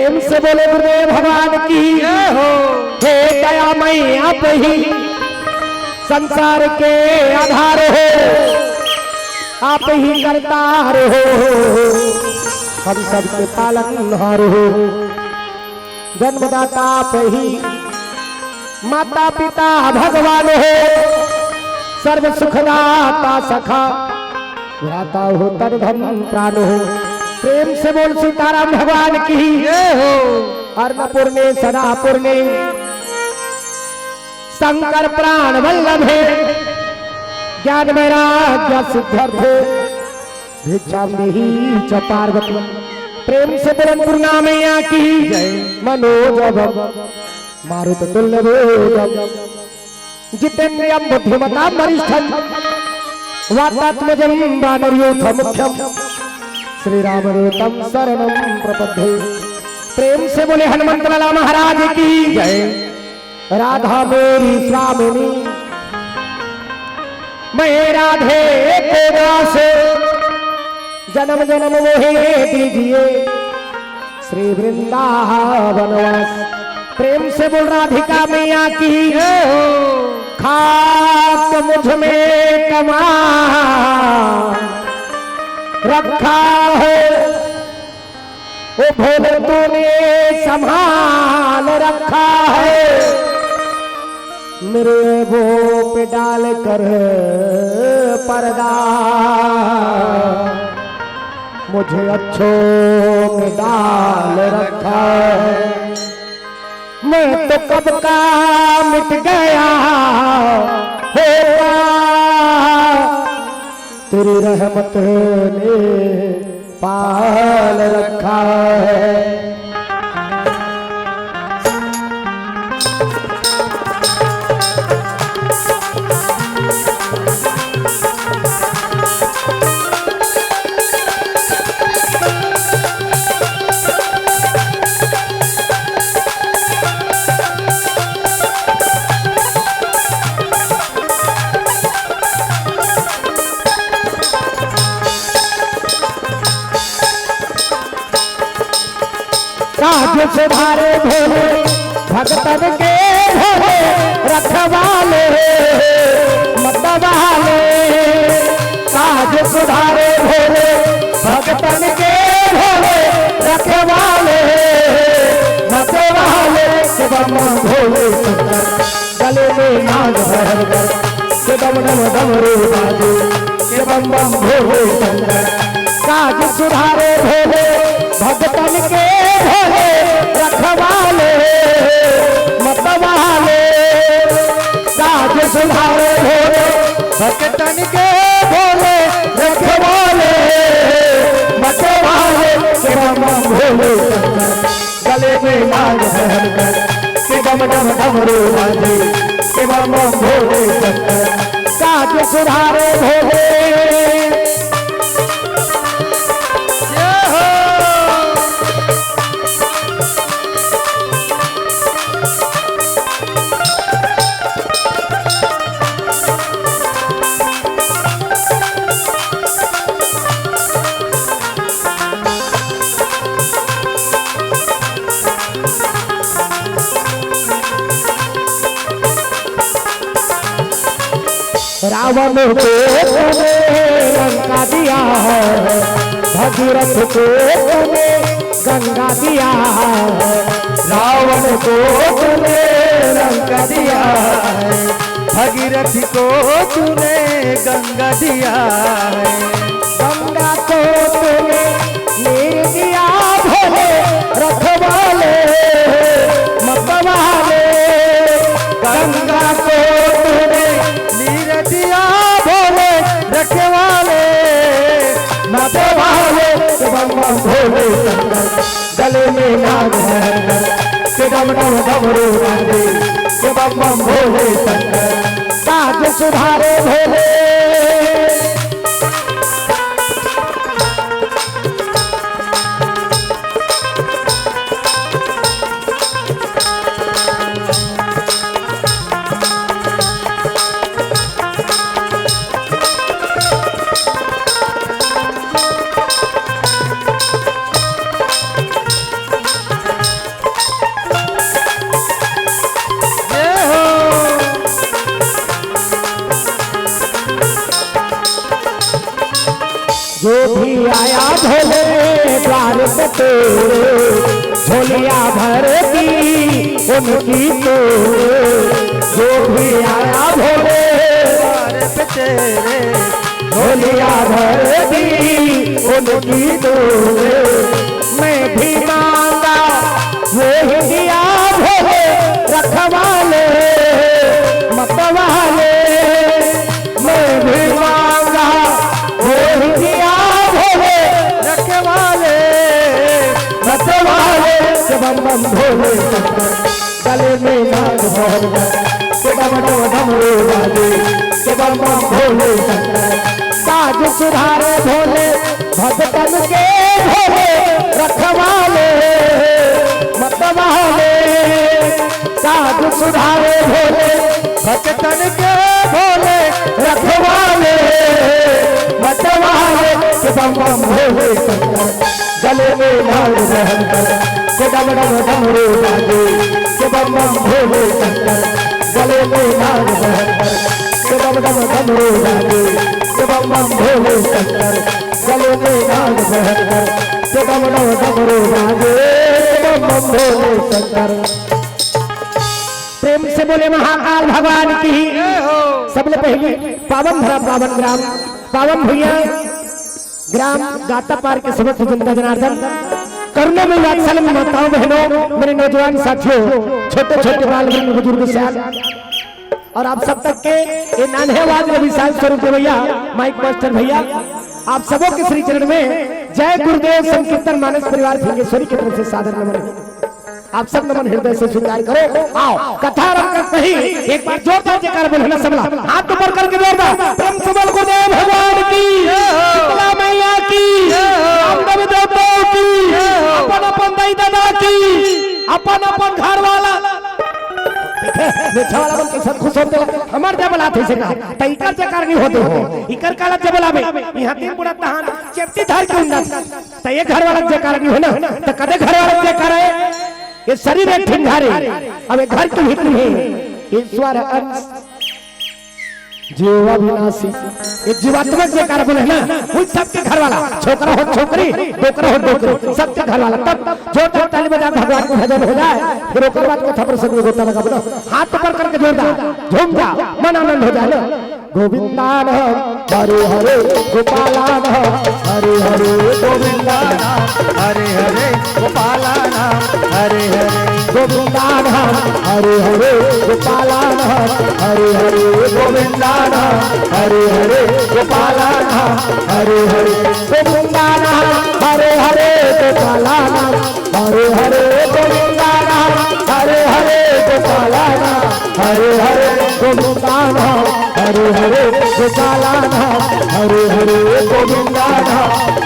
प्रेम से बोले गुरुदेव भगवान की जय हो। हे दयामय आप ही संसार के आधार हो, आप ही करतार हो, हम सबके पालनहार हो। जन्मदाता आप ही, माता पिता भगवान हो, सर्व सुखदाता सखा भ्राता हो, तन धन प्राण हो। प्रेम से बोल सीताराम भगवान की जय हो। अन्नपूर्णे सदापूर्णे शंकर प्राण वल्लभ है, ज्ञान वैराग्य सिद्ध्यर्थे भिक्षाम देहि च पार्वती। प्रेम से बोल पूर्णामैया की जय। मनोजव मारुत तुल्य वेगम जितेन्द्रियं बुद्धिमतां वरिष्ठं वातात्मजं वानरयूथं मुख्यं श्रीरामदूतं शरणं प्रपद्ये। प्रेम से बोले हनुमंत लाला महाराज की जय। राधा मेरी स्वामिनी, मैं राधे को दास, जन्म जन्म मोहे दीजिए श्री वृंदावनवास। प्रेम से बोल राधिका मैया की जय हो। खाक मुझ में कमा रखा है, वो भोले तूने संभाल रखा है, मेरे वो पे डाल कर पर्दा मुझे अच्छों में डाल रखा है। मैं तो कब का मिट गया होगा, तेरी रहमत ने पाल रखा है। काज सुधारे भोले भगतन के भोले रखवाले मतवाले। काज सुधारे भोले भगतन के भोले रखवाले मतवाले। शिवम भोले शंकर गले में नाग भर कर, शिवम नम डमरू बाजे, शिवम बम भोले शंकर। काज सुधारे भोले भगतन के भोले रखवाले मतवाले। काज सुधारे भोले भगतन के भोले रखवाले मतवाले। शिवम भोले शंकर गले में नाग भर कर, शिवम नम डमरू बाजे, शिवम भोले शंकर। काज सुधारे भोले रावण को तूने लंका दिया है, भगीरथ को तूने गंगा दिया है। रावण को तूने लंका दिया है, भगीरथ को तूने गंगा दिया है। गंगा को तूने नीर दिया भोले रखवाले मतवाले। गंगा को तूने नीर दिया भोले रखवाले मतवाले। शिवम भोले शंकर गले में नाग भर कर, शिवम नम डमरू बाजे, शिवम भोले शंकर। काज सुधारे भोले उनकी तो जो भी आया भोले पे तेरे भोलिया भर दी उनकी तो मैं भी मांगा वो ही दिया भोले रखवाले मतवाले मैं भी मांगा वो ही दिया भोले रखवाले मतवाले बम बम भोले गले में नाग भर डम डम डमरू बाजे बम बम भोले साज सुधारे भोले भगतन के भोले रखवाले मतवाले साज सुधारे भोले भगतन के भोले रखवाले मतवाले बम बम भोले गले में नाग भर डम डम डमरू बाजे बम बम भोले गले में नाग भर डम डम डमरू बाजे बम बम भोले गले में नाग भर डम डम डमरू बाजे बम बम भोले शंकर। प्रेम से बोले महाकाल भगवान की सबले पहले पावन धरा पावन ग्राम पावन भैया ग्राम गाता पार के समस्त जनता जनार्दन करुणा में वात्सल्य में माताओं बहनों मेरे नौजवान साथियों छोटे छोटे बाल बुजुर्ग साथ और आप सब तक के ये नान्हे आवाज में विशाल स्वरूप भैया माइक मास्टर भैया आप सबों के श्री चरण में जय गुरुदेव संकीर्तन मानस परिवार फिंगेश्वरी की तरफ से सादर नमन आप सब नमन हृदय से स्वीकार करो। आओ कथा रंग नहीं एक बार जोरदार जयकार बोलना सबला हाथ ऊपर करके जोरदार प्रेम से बोल गुरुदेव भगवान की शीतला मैया की रामदेव देवताओं की अपन अपन दाई दादा की अपन अपन घर वाला वाला बन के सब खुश होते हमार जब लात है से कहा त इकर जयकार नहीं होते हो इकर काला जब लावे यहां तीन पूरा तहान चेप्टी धार के उन्नत त ये घर वाला जयकार नहीं हो ना त कदे घर वाला जयकार है ये शरीर एक ठिंगारे अब एक घर की भीतर है ईश्वर अंश जीव अविनाशी ये जीवात्मक जयकार बोले ना उन सबके घर वाला छोकरा हो छोकरी डोकरा हो डोकरी सबके घर वाला तब जोरदार ताली बजा भगवान को भजन हो जाए फिर ओकर बाद कथा प्रसंग में गोता लगा बोलो हाथ ऊपर करके जोरदार झूम जा मन आनंद हो जाए गोविंदान हरे हरे गोपालान हरे हरे गोविंदान हरे हरे गोपालान हरे हरे गोविंदान हरे हरे गोपालान हरे हरे गोविंदान हरे हरे गोपालान हरे हरे गोविंदान हरे हरे गोपालान हरे हरे गोविंदान हरे हरे गोपालान हरे हरे गोविंदान हरे हरे गोपालान हरे हरे गोविंदान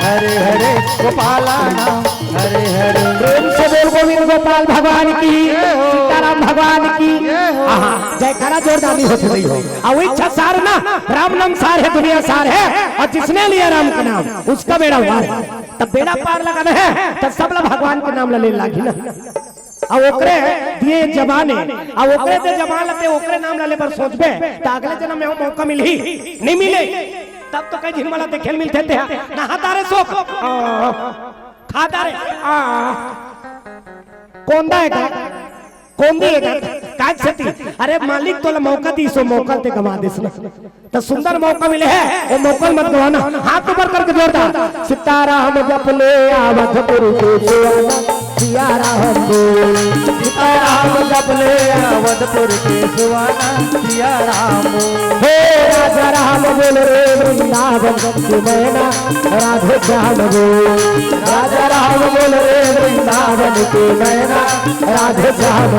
हरे हरे गोपालान हरे हरे प्रेम से बोल गोविंद गोपाल भगवान की सीताराम भगवान की जयकारा जोरदार होती रही हो और इच्छा सार ना राम नाम सार है दुनिया सार है और जिसने लिया राम का नाम उसका बेड़ा पार है तब बेड़ा पार लगाना है तब सब लोग भगवान के नाम ले लागी ना अब ओकरे दिए जमाने अब ओकरे दे जमान लते ओकरे नाम लाले पर सोचबे त अगले जन्म में मौका मिलही नहीं मिले तब तो कई दिन वाला देखे मिलते थे ना हातारे सोख खादारे कोंदा है कौन दिएगा काज सती अरे मालिक तो मौका दी सो मौका ते गवा देस ना तो सुंदर मौका मिले है वो मौका मत गवाना हाथ ऊपर करके जोरदार सीताराम जप ले आवतपुर के सुवाना सिया राम बोल सीताराम जप ले अवधपुर के सुवाना सिया राम हे राजा राम बोल रे वृंदावन के मैना राधे श्याम बोल राजा राम बोल रे वृंदावन के मैना राधे श्याम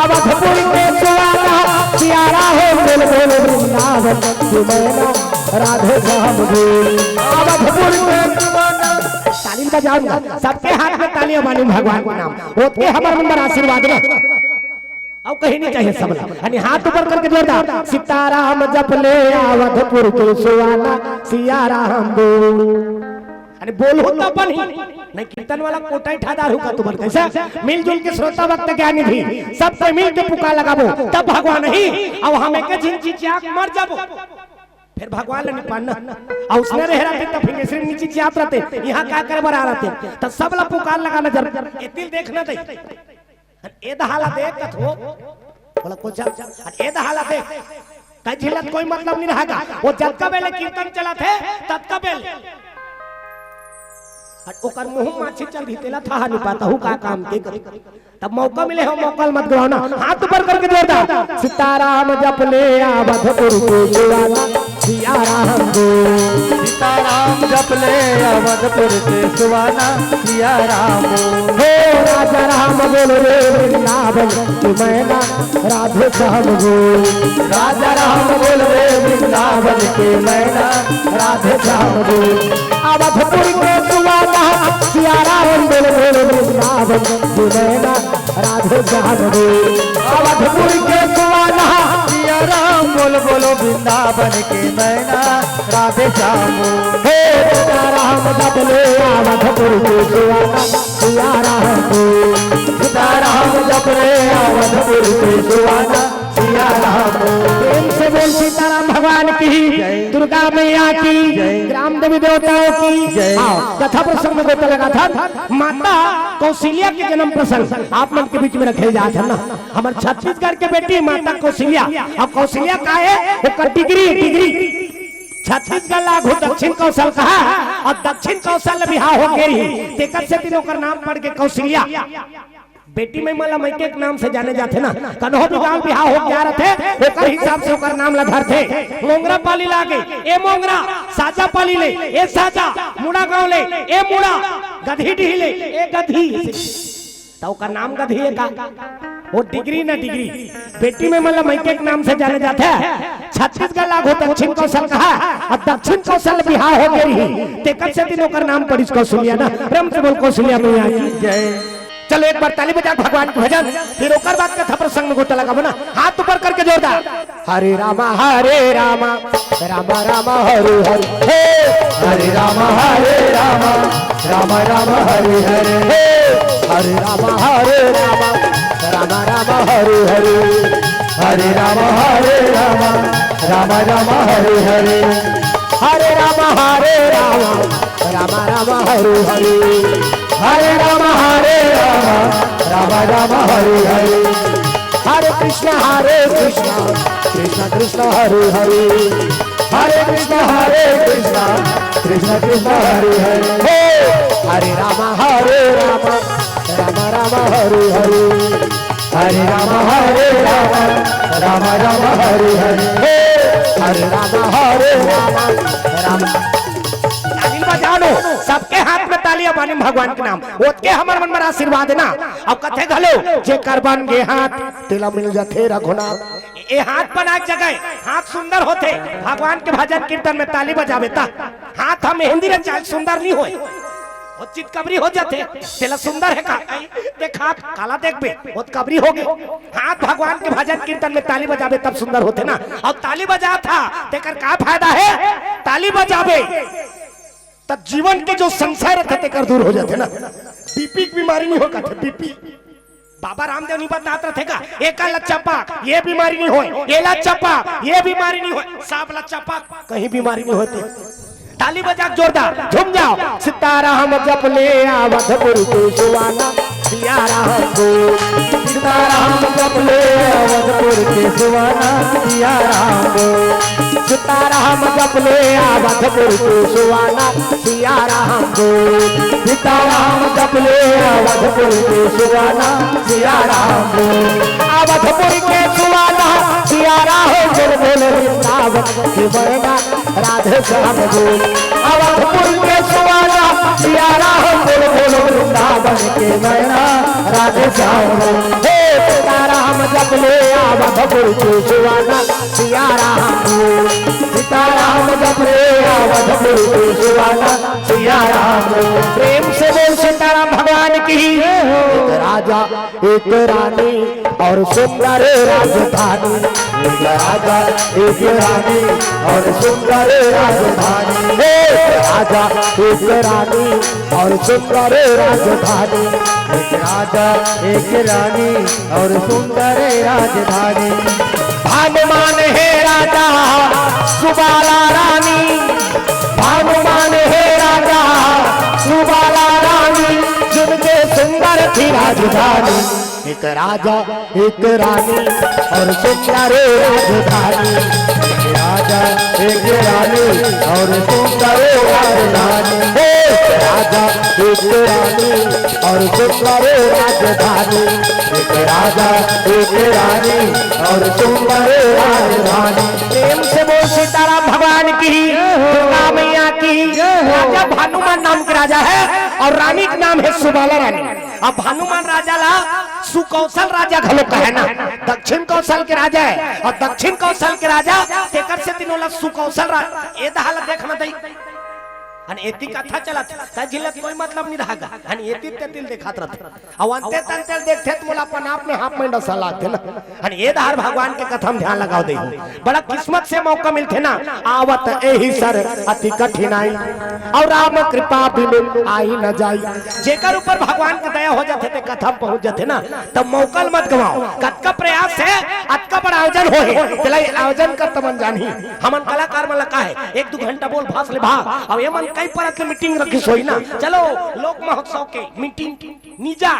अवधपुर के सुवाना सिया राम बोल बोल वृंदावन के मैना राधे श्याम बोल अवधपुर के सुवाना ताली बजाऊंगा सबके हाथ में तालियां मालूम भगवान का नाम ओके हमारे नंबर आशीर्वाद ना अब कहीं नहीं चाहिए सब यानी हाथ ऊपर करके जोरदार सीताराम जप ले अवधपुर के सुवाना सिया राम बोल अरे बोल हो तो बनी नहीं कीर्तन वाला कोटा ठादार होगा तुम्हारे कैसा मिलजुल के श्रोता भक्त ज्ञानी भी सबसे मिल के पुकार लगाबो तब भगवान ही अब हमें के झिंची चाक मर जाबो फिर भगवान ने पाना और उसने रह रहे तब फिर सिर्फ नीचे चाप रहते यहाँ क्या कर बरा रहते तब सब ला पुकार लगाना जरूर ये दिल देखना दे ए दहाला देख कथो बोला कुछ ए दहाला देख कई झिलत कोई मतलब नहीं रहेगा। वो जब का बेले कीर्तन चला थे तब का बेल ओकर मुंह माछी चल भी तेला था नहीं पाता हूं का काम के करे तब मौका मिले हो मौका मत गवाना। हाथ ऊपर करके जोरदार सीताराम जप ले अवधपुर के सुवाना सिया राम को सीताराम जप ले अवधपुर के सुवाना सिया राम हो राजा राम बोल रे वृंदावन की मैना राधे श्याम बोल राजा राम बोल रे वृंदावन के मैना राधे श्याम बोल अवधपुर के सुवाना सिया राम बोल रे वृंदावन की मैना राधे श्याम बोल अवधपुर के सुवाना सिया राम बोल बोलो वृंदावन के मैना राधे श्याम हे सीताराम जप ले अवधपुर के सुवाना सिया राम बोल सीताराम जप ले अवधपुर के सुवाना सिया राम प्रेम से बोल सीताराम भगवान की दुर्गा मैया की ग्राम देवी देवताओं की। कथा प्रसंग में गोता लगा था माता कौशल्या के जन्म प्रसंग आप मन के बीच में रखे जा था ना। हमारे छत्तीसगढ़ के बेटी माता कौशल्या और कौशल्या का है वो डिग्री छत्तीसगढ़ लागू दक्षिण कौशल कहा और दक्षिण कौशल बिहार हो गई तेकर से तीनों का नाम पड़ के कौशल्या बेटी में मला मैके के नाम से जाने जाते ना कन्हो भी गांव बिहार हो गया रहे ओकर हिसाब से ओकर नाम लगा थे। मोंगरा पाली लागे ए मोंगरा साजा पाली ले ए साजा मुड़ा गांव ले ए मुड़ा गधी ढी ले ए गधी तो ओकर नाम गधी है का वो डिग्री ना डिग्री बेटी में मतलब मैके के नाम से जाने जाते हैं। छत्तीसगढ़ लागू दक्षिण कौशल कहा और दक्षिण कौशल बिहार हो गई तेकर से तीनों का नाम पड़ी कौशल्या ना। प्रेम से बोल कौशल्या मैया की जय। चलो एक बार ताली बजा भगवान के भजन फिर ओकर बाद कथा प्रसंग में गोता लगा बना हाथ ऊपर करके जोरदार हरे रामा राम राम हरे हरे हे हरे राम राम राम हरे हरे हे हरे राम राम हरे हरे हरे राम राम राम हरे हरे हरे राम राम हरे हरे हरे राम राम हरे हरे हरे कृष्ण कृष्ण कृष्ण हरे हरे हरे कृष्ण कृष्ण कृष्ण हरे हरे हरे राम राम राम हरे हरे हरे राम राम राम हरे हरे हरे राम ताली बजानो सबके हाथ में तालियां बानी भगवान के नाम ओत के हमर मन में आशीर्वाद देना। अब कथे घलो जे कर बन गे हाथ तेला मिल जाथे रघुनाथ ए हाथ बना जगह हाथ सुंदर होते भगवान के भजन कीर्तन में ताली बजावे ता हाथ हम मेहंदी रे चाल सुंदर नहीं होए ओ चितकबरी हो जाते तेला सुंदर है का देख हाथ काला देखबे ओत कबरी हो गए हाथ भगवान के भजन कीर्तन में ताली बजावे तब सुंदर होते ना। और ताली बजा था तेकर का फायदा है ताली बजावे तब जीवन के जो संशय रहते कर दूर हो जाते ना। बीपी की बीमारी नहीं होगा थे बीपी बाबा रामदेव नहीं बताते रहे का एक लच्चापा ये बीमारी नहीं हो ये लच्चापा ये बीमारी नहीं हो सब लच्चापा कहीं बीमारी नहीं होती। ताली बजा जोरदार झूम जाओ सीताराम जप ले अवधपुर के सुवाना सिया राम को सीताराम जप ले अवधपुर के सुवाना सिया राम को सीताराम जप ले अवधपुर के सुवाना सिया राम को सीताराम जप ले अवधपुर के सुवाना सिया राम को अवधपुर के सुवाना सिया राम बोल बोल वृंदावन की मैना राधे श्याम बोल अवधपुर के सुवाना सिया राम बोल बोल वृंदावन के मैना राधे श्याम बोल हे सीताराम जप ले अवधपुर के सुवाना सिया राम बोल सीताराम जप ले अवधपुर के सुवाना सिया राम बोल। प्रेम से बोल सीताराम भगवान की एक राजा एक रानी और सुंदर राजधानी एक राजा एक रानी और सुंदर राजधानी एक राजा एक रानी और सुंदर राजधानी एक राजा एक रानी और सुंदर राजधानी भानुमान है राजा सुबाला रानी भानुमान है राजा सुबाला रानी जिनके सुंदर थी राजधानी एक राजा एक रानी और सुंदर राजधानी, एक राजा एक रानी और सुंदर राजधानी, एक राजा एक रानी और सुंदर राजधानी, एक राजा एक रानी और सुंदर राजधानी। प्रेम से बोल सीताराम भगवान की, दुर्गा मैया की। राजा भानुमान नाम के राजा है और रानी का नाम है सुबाला रानी। अब भानुमान राजा ला सुकौशल राजा घलो कहे ना, दक्षिण कौशल के राजा है और दक्षिण कौशल के राजा तेकर से तीनों ला सुकौशल राजा। ये दहाल देखना दई अनि एती कथा चला था जिले कोई मतलब नहीं रहा अनि एती तेतिल देखात रहते और अंते तंते देखते तो मोला अपन आप में हाफ में डसा लागते ना। अनि ये धार भगवान के कथा में ध्यान लगाओ दे, बड़ा किस्मत से मौका मिलते ना। आवत एही सर अति कठिनाई और राम कृपा बिनु आई न जाई। जेकर ऊपर भगवान की दया हो जाते ते कथा पहुंच जाते ना, तब मौका मत गवाओ। कतका प्रयास है अतका बड़ा आयोजन होए चलाई आयोजन कर तमन जानी। हमन कलाकार मन लगा है 1-2 घंटा बोल भास ले भाग और ये मन कई परत के मीटिंग रखी सोई ना। चलो लोक महोत्सव के मीटिंग नीजा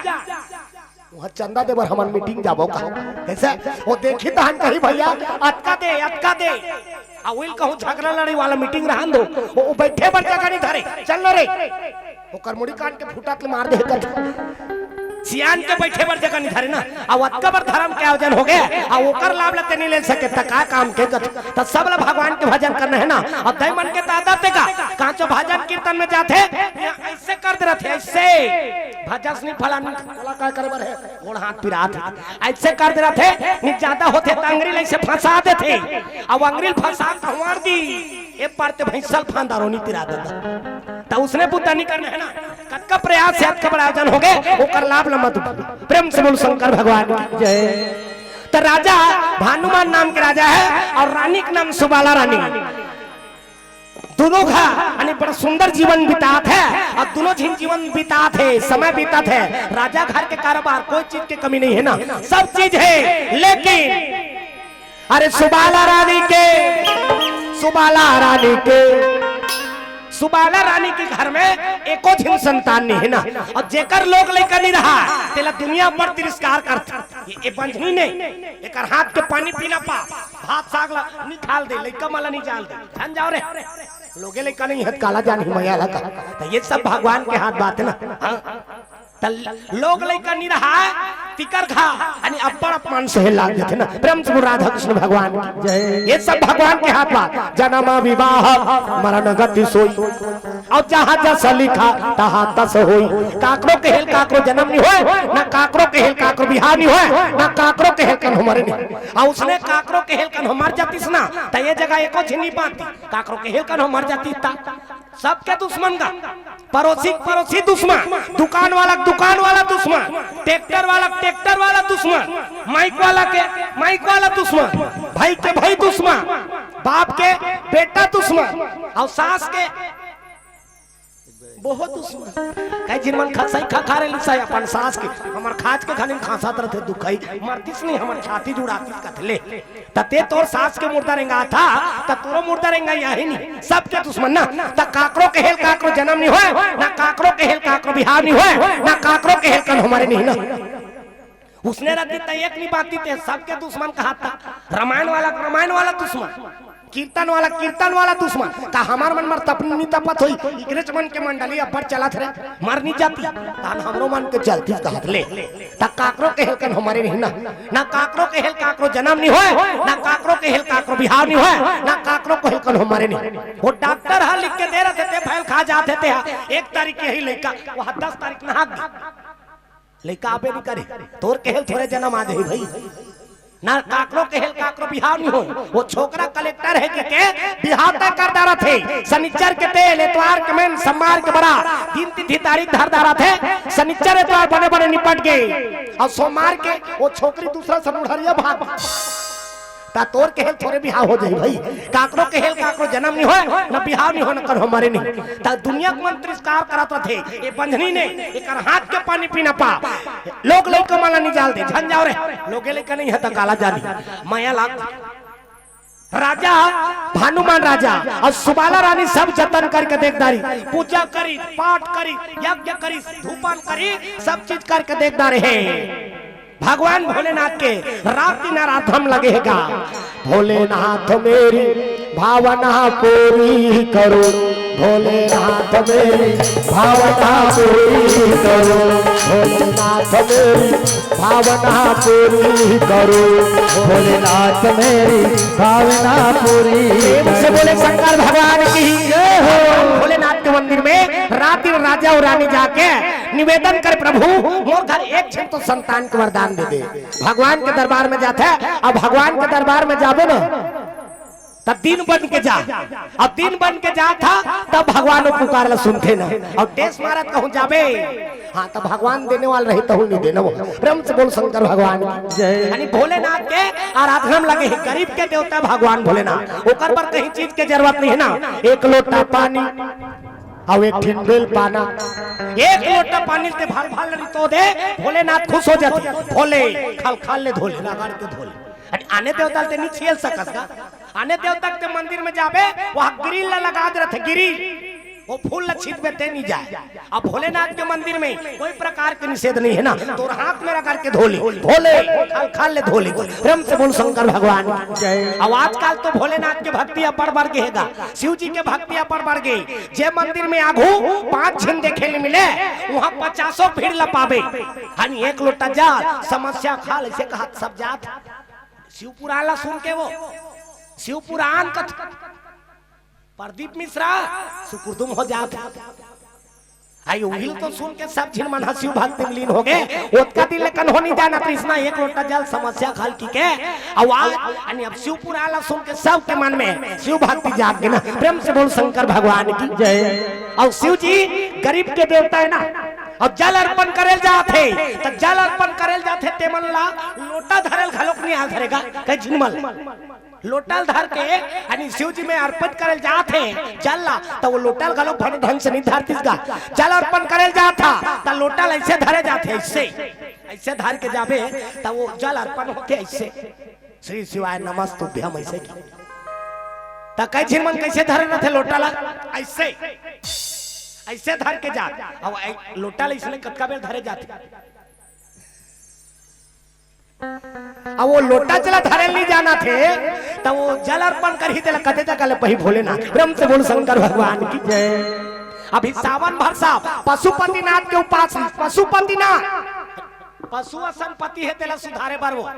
वहाँ चंदा देवर हमन मीटिंग जाबो का कैसे वो देखी तो हम कही भैया अटका दे आ विल कहूं झगड़ा लड़ी वाला मीटिंग रहन दो वो बैठे बर जगह नहीं धरे चल रे वो करमुड़ी काट के फूटा के मार दे कर सियान के बैठे बर जगह नहीं धरे ना। अब अतका बर धर्म के आयोजन हो गया और ओकर लाभ लेते नहीं ले सके त का काम के त सब ला भगवान के भजन करना है ना। अब दई मन के आदत है का कांचो भजन कीर्तन में जाते ऐसे कर दे रहे ऐसे भजस नहीं फलानी बोला का करे बर है गोड़ हाथ पिरात ऐसे कर दे रहे नहीं ज्यादा होते त अंग्रेल ऐसे फंसा देते अब अंग्रेल फंसा खवार दी ए पारते भैंसल फांदारो नहीं तिरा देता तो उसने बुद्धा नहीं करना है ना। कतका प्रयास से आपका बड़ा आयोजन हो गए ओकर लाभ मत प्रेम से बोल शंकर भगवान की जय। तो राजा भानुमान नाम के राजा है और रानी का नाम सुबाला रानी। दोनों का यानी बड़ा सुंदर जीवन बितात है और दोनों जीवन बितात है समय बितात है। राजा घर के कारोबार कोई चीज की कमी नहीं है ना, सब चीज है। लेकिन अरे सुबाला रानी के घर में एको दिन संतान नहीं है ना और जेकर लोग लेकर नहीं रहा तेला दुनिया पर तिरस्कार करते। ये बंझनी नहीं एकर हाथ के पानी पीना पा भात साग ला निकाल दे लइका माला नहीं जाल दे जान जाओ रे लोगे लेकर नहीं हद काला जान हिमाया लगा। तो ये सब भगवान के हाथ बात है ना। लोग लेकर नहीं रहा तिकर खा यानी अब्बड़ अपमान से लाग जाते ना। प्रेम से राधा कृष्ण भगवान की जय। ये सब भगवान के हाथ बात जन्म विवाह मरण गति सोई और जहाँ जैसा लिखा तहाँ तस होई। काकरो के हेल काकरो जन्म नहीं होए ना काकरो के हेल काकरो बिहार नहीं होए ना काकरो के हेल कन हमारे नहीं और उसने काकरो के हेल कन हमार जातीस ना तो ये जगह एको छिनी पाती काकरो के हेल कन हमार जाती ता सबके दुश्मन का पड़ोसी दुश्मन दुकान वाला दुश्मन ट्रैक्टर वाला दुश्मन माइक वाला दुश्मन भाई के भाई दुश्मन बाप के बेटा दुश्मन और सास के बहुत दुश्मन कई जिनमन खसाई खा रे लिसाई अपन सास के हमर खाज के खाने में खासात रहते दुखाई मरतिस नहीं हमर छाती जुड़ातिस कथले तते तोर सास के मुर्दा रेंगा था त तोरो मुर्दा रेंगा यही नहीं सबके दुश्मन ना। त काकरो के हेल काकरो जन्म नहीं होए ना काकरो के हेल काकरो बिहार नहीं होए ना काकरो के हेल कन हमारे नहीं ना। उसने रहती त एक नहीं बात थे सबके दुश्मन कहा था। रामायण वाला दुश्मन कीर्तन वाला दुश्मन का हमार मन मर तपनी तपत होई इकरेच मन के मंडली अब्बर चलत रे मर नहीं जाती तान हमरो मन के चलती कहत ले त काकरो के हेल कन हमारे नहीं ना काकरो के हेल काकरो जन्म नहीं होए ना काकरो के हेल काकरो बिहार नहीं होए ना काकरो को हेल कन हमारे नहीं। वो डॉक्टर हा लिख के दे रहे थे फैल खा जाते थे 1 तारीख यही लड़का वो 10 तारीख नहा लड़का आबे नहीं करे तोर के हेल थोड़े जन्म आ जाई भाई ना काकरो के हेल काकरो बिहार नहीं हो। वो छोकरा कलेक्टर है के बिहार तक कर दारा थे शनिचर के तेल एतवार के में सोमवार के बड़ा 3 तिथि तारीख धर दारा थे शनिचर एतवार बने निपट गए और सोमवार के वो छोकरी दूसरा सनुढ़िया भाग ता तोर के हेल थोड़े बिहार हो जाई भाई। काकरो के हेल काकरो जन्म नहीं होए ना बिहार नहीं हो ना कर हमारे नहीं ता दुनिया को मन तिरस्कार करत थे। ये बंधनी ने एकर हाथ के पानी पीना पा लोग लइका माला नहीं जाल दे झन जाओ रे लोगे लइका नहीं है त काला जानी माया लाग। राजा भानुमान राजा और सुबाला रानी सब जतन करके देखदारी पूजा करी पाठ करी यज्ञ करी धूपन करी सब चीज करके देखदारे है। भगवान भोलेनाथ के रात दिन आराधम लगेगा। भोलेनाथ मेरी भावना पूरी करो, भोलेनाथ मेरी भावना पूरी करो, भोलेनाथ मेरी भावना पूरी करो, भोलेनाथ मेरी भावना पूरी से बोले शंकर भगवान की जय हो। भोलेनाथ के मंदिर में रात दिन राजा और रानी जाके निवेदन कर, प्रभु मोर घर एक क्षण तो संतान के वरदान दे दे। भगवान के दरबार में जाते है, अब भगवान के दरबार में जाबे ना तब दिन बन के जा, अब दिन बन के जा था तब भगवान को पुकारला सुनते ना, और टेस मारत कहूं जाबे हाँ तब भगवान देने वाला रही तो नहीं देना। वो प्रेम से बोल शंकर भगवान यानी भोलेनाथ के आराधना में लगे है। गरीब के देवता भगवान भोलेनाथ, ओकर पर कहीं चीज के जरूरत नहीं है ना। एक लोटा पानी और एक ठिंडेल पाना, एक लोटा पानी से भाल भाल तो दे भोलेनाथ खुश हो जाते। भोले खाल खाल ले धोले रगड़ के धोले। आने देवता ते नहीं छेल सकस का, आने देवता के मंदिर में जाबे वहां ग्रिल लगा दे रहे ग्रिल, वो फूल छीट में ते नहीं जाए। अब भोलेनाथ के मंदिर में कोई प्रकार के निषेध नहीं है ना, तो हाथ में रगड़ के धोले भोले खाल खाल ले धोले। प्रेम से बोल शंकर भगवान। अब आजकल तो भोलेनाथ के भक्ति अपर बढ़ गएगा, शिव जी के भक्ति अपर बढ़ गई। जे मंदिर में आगू 5 झिन देखे मिले वहाँ 50 भीड़ लपावे, हानि एक लोटा जा समस्या खाल ऐसे कहा सब जात। शिव पुराण सुन के वो शिव पुराण प्रदीप मिश्रा सुकुर्दुम हो जाता। आई उहिल तो सुन के सब झिन मन शिव भक्ति में लीन हो गए। ओतका दिल लेकिन हो नहीं जाना कृष्णा एक लोटा जल समस्या खाल की के आवाज यानी अब शिव पुराण सुन के सब के मन में शिव भक्ति जाग गई ना। प्रेम से बोल शंकर भगवान की जय। और शिव जी गरीब के देवता है ना, अब जल अर्पण करेल जाते तो जल अर्पण करेल जाते तेमन ला लोटा धरेल घलोक नहीं आ धरेगा कहीं झिनमल लोटल धर के यानी शिव जी में अर्पित करेल जाते जल ला तो वो लोटल घलोक भले ढंग से नहीं धरतीस का। जल अर्पण करेल जाता तो लोटल ऐसे धरे जाते, ऐसे ऐसे धर के जाबे तो वो जल अर्पण होके ऐसे श्री शिवाय नमस्तुभ्यम ऐसे की तो कई झिनमन कैसे धरे न थे लोटा ला ऐसे ऐसे धर के जा। अब लोटा इसलिए कटका बेर धरे जाते, अब वो लोटा चला धरे नहीं जाना थे तो वो जल अर्पण कर ही दिला कते तक पही भोलेनाथ। ब्रह्म से बोल शंकर भगवान की जय। अभी सावन भरसा पशुपतिनाथ के उपास पशुपतिनाथ पशु संपत्ति है तेला सुधारे बार वो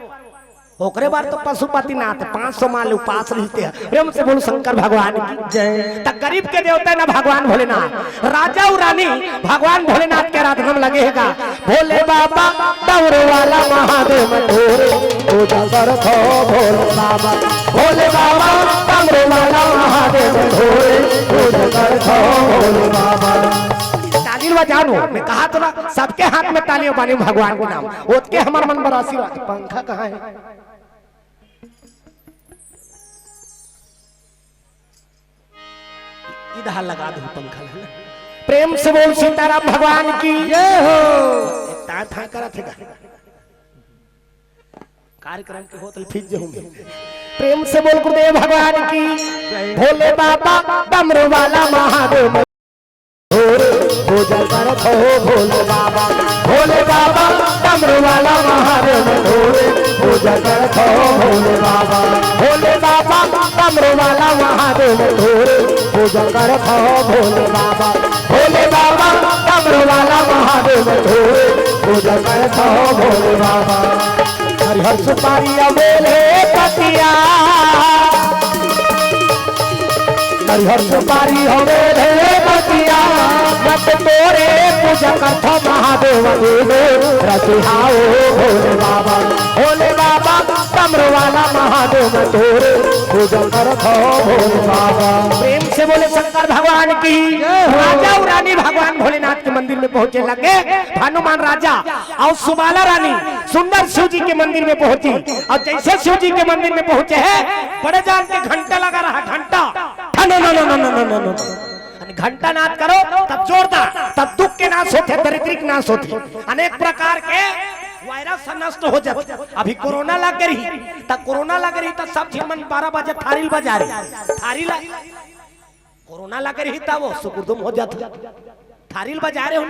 ओकरे बार तो पशुपतिनाथ 500 माल उपास रहते हैं। प्रेम से बोल शंकर भगवान की जय। तक गरीब के देवता ना भगवान भोलेनाथ, राजा और रानी भगवान भोलेनाथ के आराधना में लगेगा। भोले बाबा डमरू वाला महादेव मठोरे पूजा करथो भोले बाबा, भोले बाबा डमरू वाला महादेव मठोरे पूजा करथो भोले बाबा। ताली बजानो मैं कहा तो ना सबके हाथ में तालियां बानी भगवान के नाम ओतके हमार मन पर आशीर्वाद। पंखा कहाँ है? इधर लगा दो पंखा। प्रेम से बोल सीताराम भगवान की जय हो। ता था करा थे कार्यक्रम के होतल फिर जो होंगे। प्रेम से बोल गुरुदेव भगवान की। भोले बाबा डमरू वाला महादेव पूजा करत हो भोले बाबा, भोले बाबा डमरू वाला महादेव पूजा करत हो भोले बाबा, भोले बाबा डमरू वाला महादेव पूजा करत हो भोले बाबा, भोले बाबा डमरू वाला महादेव पूजा करत हो भोले बाबा। हरिहर सुपारी अबोले पतिया, हरिहर सुपारी होवे रे पतिया, मत तोरे पूजा करथो महादेव रसिहाओ भोले बाबा, भोले बाबा डमरू वाला महादेव तोरे पूजा करथो भोले बाबा। प्रेम से बोले शंकर भगवान की। राजा और रानी भगवान भोलेनाथ के मंदिर में पहुंचे लगे। हनुमान राजा और सुबाला रानी सुंदर शिव जी के मंदिर में पहुंची, और जैसे शिव जी के मंदिर में पहुंचे हैं बड़े जान के घंटा लगा रहा, घंटा घंटा नाच करो तब जोरदार, तब दुख के नाश होते, दरिद्रिक नाश होते, अनेक प्रकार के वायरस नष्ट हो जाते। अभी कोरोना लग रही तब कोरोना लग रही तब सब झिमन 12 बजे थारी बजा रही, थारी ला कोरोना लग रही तब वो सुकुर्दुम हो जाता। थारील बजा रहे हो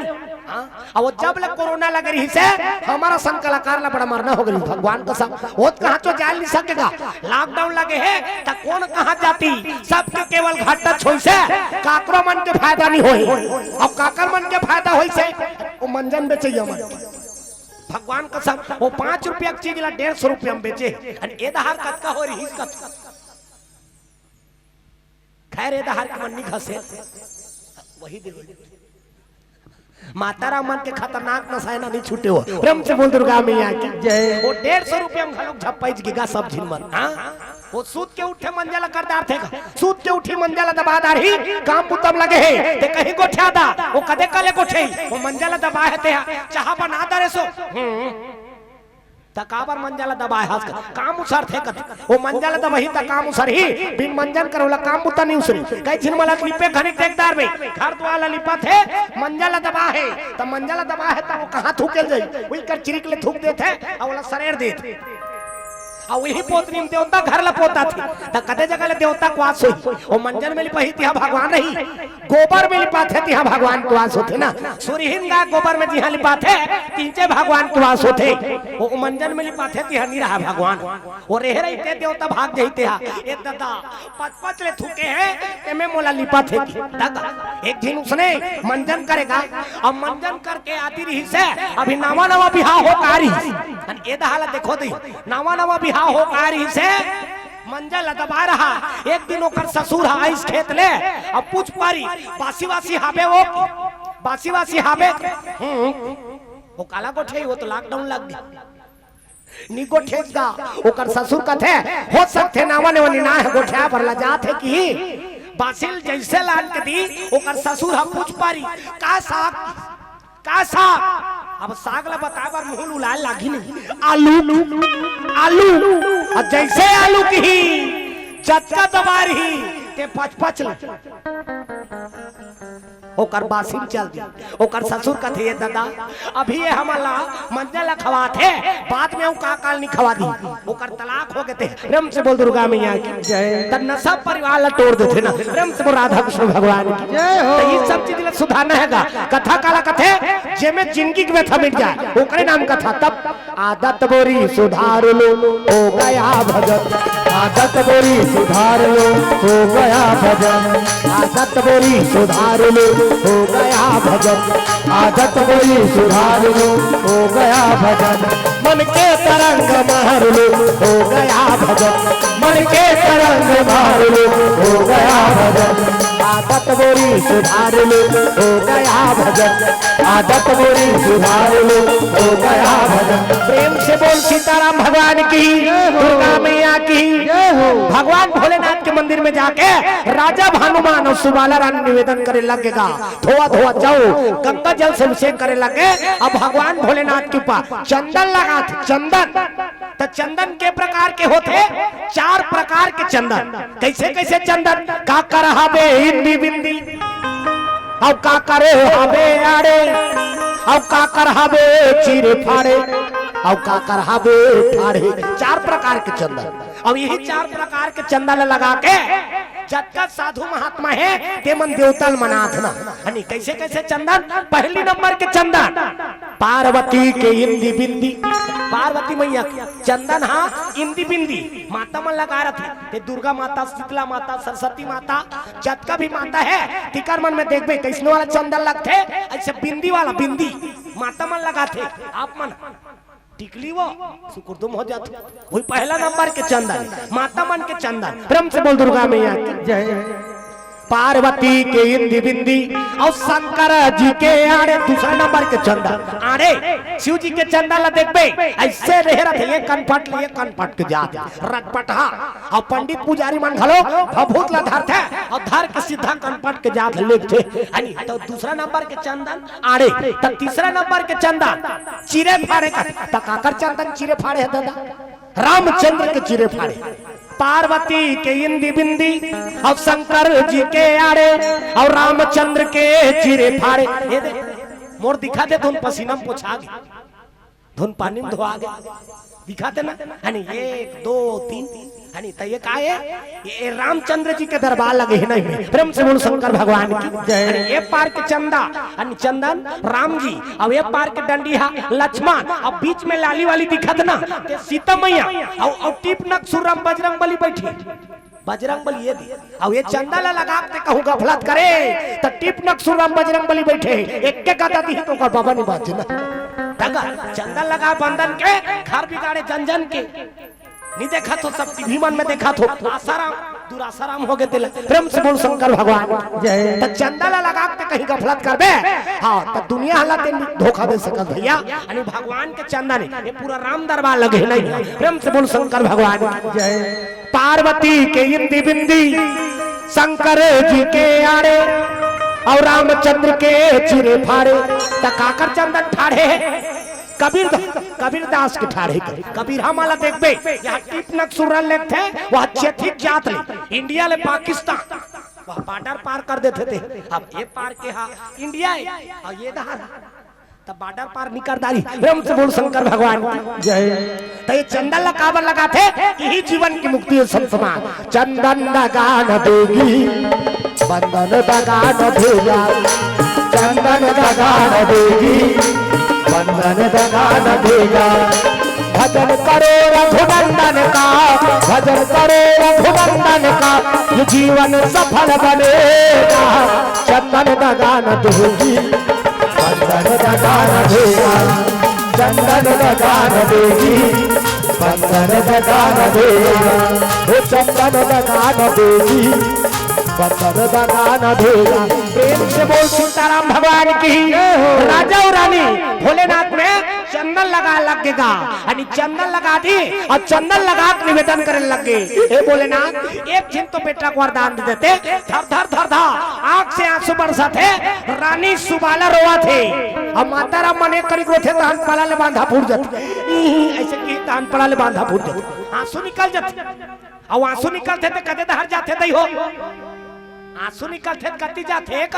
और वो जब लग कोरोना लग रही से हमारा सन कलाकार ला बड़ा मरना हो गई भगवान का सब वो कहाँ तो जा नहीं सकेगा लॉकडाउन लगे है तो कौन कहाँ जाती सबके केवल घाटा छोई से काकरो मन के फायदा नहीं होई और काकर मन के फायदा होई से वो मंजन बेचे मन भगवान का सब वो 5 रुपया की चीज ला 150 रुपया में बेचे ए दहार कतका हो रही खैर ए दहार के मन नहीं घसे वही देवे माता राम मन के खतरनाक नसायना नहीं छूटे हो प्रेम से बोल दुर्गा मैया की जय वो 150 रुपया में घलोक झप्पाइज गिगा सब झिन मन हां वो सूत के उठे मंजला करदार थे सूत के उठी मंजला दबादार ही काम पुतम लगे है ते कहीं गोठ्यादा वो कदे कले गोठे वो मंजला दबा है ते चाह बना दरे सो तकाबर मंजला दबाए हाथ काम उसर थे कत वो मंजला दबही त काम उसर ही बिन मंजन करोला काम पुता नहीं उसरी कई छिन मला लिपे घनी देखदार में घर द्वाला लिपा थे मंजला दबा है त मंजला दबा है त वो कहां थूकेल जाई वही कर चिरिक ले थूक देते और सरेर देते और वही पोतनी में देवता घर ला पोता थी त कदे जगह ले देवता को वास होई ओ मंजन में लिपही तिहा भगवान नहीं गोबर में लिपा थे तिहा भगवान को वास होते ना सूर्यहीन गा गोबर में जिहा लिपा थे तीजे भगवान को वास होते ओ मंजन में लिपा थे तिहा नहीं रहा भगवान ओ रह रही ते देवता भाग जईते हा ए दादा पच ले थूके हैं ते में मोला लिपा थे दादा एक दिन उसने मंजन करेगा और मंजन करके आती रही से अभी नवा नवा बिहाव हो कारी ए दहाला देखो दी नवा नवा बिहाव हो कारी से मंजल दबा रहा एक दिन ओकर ससुर आइस खेत ले अब पूछ पारी बासी हाबे वो बासी हाबे वो काला गोठे वो तो लॉकडाउन लग गया नी गोठेगा ओकर ससुर कथे हो सकते नावा ने वनी ना है गोठा पर ला जाते की बासिल जैसे लान के दी ओकर ससुर हम पूछ पारी का साग अब साग ला बताबर मुंह उलाल लागी नहीं आलू और जैसे आलू की ही चटका दबा रही ते पच ओकर बासिम चल दी ओकर ससुर का थे दादा अभी ये हमला मंजल खवा थे बाद में का काल नहीं खवा दी ओकर तलाक हो गए थे प्रेम से बोल दुर्गा मैया की जय तन्ना सब परिवार ला तोड़ देते ना प्रेम से बोल राधा कृष्ण भगवान की जय हो तो ये सब चीज सुधारना हैगा कथा काला कथे जे में जिंदगी के व्यथा मिट जाए ओकरे नाम कथा तब आदत बोरी सुधार लो हो गया भजन आदत बोरी सुधार लो हो गया भजन आदत बोरी सुधार लो हो गया भजन आदत बोली सुधार लो हो गया भजन मन के तरंग मार लो हो गया भजन मन के तरंग मार लो हो गया भजन आदत बोली सुधार लो हो गया भजन आदत बोली सुधार लो हो गया भजन प्रेम से बोल सीताराम भगवान की दुर्गा मैया की भगवान भोलेनाथ के मंदिर में जाके राजा भानुमान और सुबाला रानी निवेदन करे लगेगा धोआ धोआ जाओ गंगा जल से अभिषेक करे लगे अब भगवान भोलेनाथ के ऊपर चंदन लगा थे चंदन तो चंदन के प्रकार के होते 4 प्रकार के चंदन कैसे कैसे चंदन का कर हबे हिंदी बिंदी अब का करे हबे आड़े अब का कर हबे चीरे फाड़े अब का कर हबे फाड़े 4 प्रकार के चंदन अब यही 4 प्रकार के चंदन लगा के जतका साधु महात्मा है ते मन देवतल मनाथ ना हनी कैसे कैसे चंदन पहली नंबर के चंदन पार्वती के इंदी बिंदी पार्वती मैया चंदन हाँ इंदी बिंदी माता मन लगा रहे थे दुर्गा माता शीतला माता सरस्वती माता जतका भी माता है तिकर मन में देखबे कैसने वाला चंदन लगते ऐसे बिंदी वाला बिंदी माता मन लगा थे आप मन टिकली वो सुकुरदुम हो जाते वही पहला नंबर के चंदन माता मन के चंदन प्रेम से बोल दुर्गा मैया की जय पार्वती के इंदी बिंदी और शंकर जी के आड़े दूसरा नंबर के चंदन आड़े शिव जी के चंदन ला देखबे ऐसे रह रहे ये कनपट के जात रटपटहा और पंडित पुजारी मन घलो भभूत ला धरते और धर के सीधा कनपट के जात लेते हनी तो दूसरा नंबर के चंदन आड़े तो तीसरा नंबर के चंदन चिरे फाड़े का तकाकर चंदन चिरे फाड़े है दादा रामचंद्र के चिरे फाड़े पार्वती के इंदी बिंदी और शंकर जी के आड़े और रामचंद्र के चिरे फाड़े ये दे मोर दिखा दे तुम पसीना पोछा धुन पानी में धोआ गया दिखाते ना। यानी 1 2 3 यानी तो ये का है, ये रामचंद्र जी के दरबार लगे है नहीं, प्रेम से बोल शंकर भगवान की जय। ये पार के चंदा यानी चंदन राम जी, अब ये पार के डंडिया लक्ष्मण, अब बीच में लाली वाली दिखत ना सीता मैया, और टीप नक सुरम बजरंग बली बैठी, बजरंग बली ये दी, अब ये चंदा ला लगा के कहूँ गफलत करे तो टीप नक सुरम बजरंग बली बैठे, एक के गाता दी तो बाबा नहीं बात ना चंदा लगा बंधन के घर बिगाड़े जन जन के, नहीं देखा तो सब टीवी मन में देखा तो आसाराम दुरासाराम हो गए। प्रेम से बोल शंकर भगवान जय। तो चंदा ला लगा के कहीं गफलत करबे, हाँ तो दुनिया हालाते धोखा दे सकत भैया, यानी भगवान के चंदा नहीं, ये पूरा राम दरबार लगे नहीं। प्रेम से बोल शंकर भगवान जय। पार्वती के इंदी बिंदी शंकर जी के आरे, और रामचंद्र के चिरे फाड़े, तकाकर चंदन ठाड़े कबीरदास के ठाड़े कबीर हमारा देखबे यहाँ टीप नक सुरन ले थे, वह चेथिक जात ले इंडिया ले पाकिस्तान वह बॉर्डर पार कर देते थे। अब ये पार के हाँ इंडिया है और ये धार तब बॉर्डर पार नहीं कर दारी। प्रेम से बोल शंकर भगवान जय। तो ये चंदन लगावर लगा थे, यही जीवन की मुक्ति है संसमान। चंदन लगा न देगी बंधन लगा न देगा, चंदन लगा न देगी बंधन लगा न देगा। भजन करो रघुनंदन का, भजन करो रघुनंदन का, ये जीवन सफल बनेगा। चंदन लगा न देगी बंधन लगा न देगा, चंदन लगा न देगी बंधन लगा न देगा, वो चंदन लगा न देगी बंधन लगा न देगा। प्रेम से बोल सीताराम भगवान की। राजा और रानी भोलेनाथ में चंदन लगा लगेगा, यानी चंदन लगा दी और चंदन लगा निवेदन करने लगे, हे भोलेनाथ एक दिन तो बेटा को वरदान दे देते। धर धर धर धा आंख से आंसू बरसा थे, रानी सुबाला रोआ थे, और माता राम मने करी रो थे, धान पला ले बांधा फूट जाते, ऐसे की धान पला ले बांधा फूट जाते, आंसू निकल जाते, और आंसू निकलते थे कदे दहर जाते थे हो, आंसू निकलते कति जाते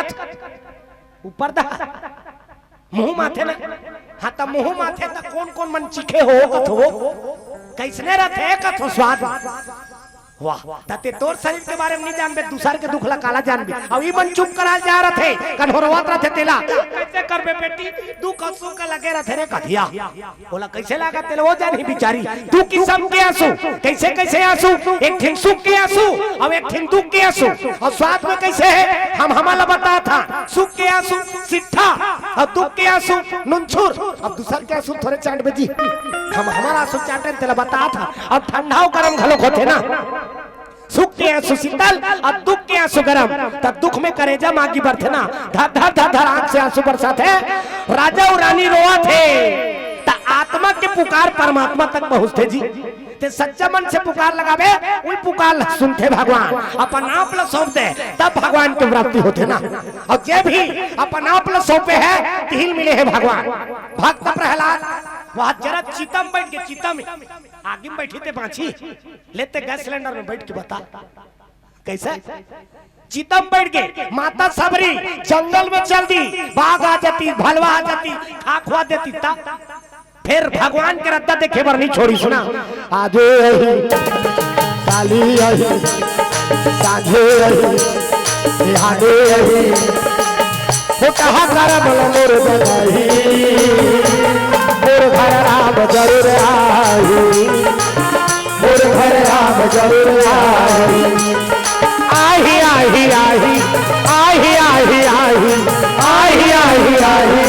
ऊपर दहर मुंह माथे ना, हाँ तो मुंह माथे तो कौन कौन मन चीखे हो कथो कैसने रहते कथो स्वाद वाह। तते तोर शरीर के बारे में नहीं जानबे, दूसर के दुख ला काला जानबे। अब ई मन चुप करा जा रहे कन्हरवात रहे तेला कैसे करबे बेटी, दुख सुख लगे रहे रे कथिया बोला कैसे लगा तेल वो जानी बिचारी। तू किस्म के आंसू कैसे कैसे आंसू, एक ठिन सुख के आंसू अब एक ठिन दुख के आंसू, और स्वाद में कैसे है हम हमारा बता था। सुख के आंसू सिट्ठा और दुख के आंसू नुनछुर, अब दूसर के आंसू थोड़े चाट बजी हम हमारा आंसू चाटे तेला बता था। अब ठंडाओ गरम घलो होते ना, सुख के आंसू शीतल और दुख के आंसू गरम, तब दुख में करेजा मागी बरथे ना, धर धर धर धर आंख से आंसू बरसाते। राजा और रानी रोआ थे, ता आत्मा के पुकार परमात्मा तक पहुंचते जी। ते सच्चा मन से पुकार लगावे वही पुकार सुनते भगवान, अपन आप ला सौंप दे तब भगवान की प्राप्ति होते ना। और जे भी अपन आप ला सौंपे है तिल मिले है भगवान। भक्त प्रहलाद वह जरा चितम बैठ के, चितम आगे में बैठी थे बाछी लेते गैस सिलेंडर में बैठ के बता कैसे चितम बैठ के। माता सबरी जंगल में चल दी, बाघ आ जाती भलवा आ जाती खा खुआ देती, तब फिर भगवान के रद्दा देखे बर नहीं छोड़ी। सुना आजे काली आई साझे आई बिहाने आई फुटहा करम मोर बनाई, मोर घर राम जरूर आई, मोर घर राम जरूर आई। आही आही आही आही आही आही आही आही आही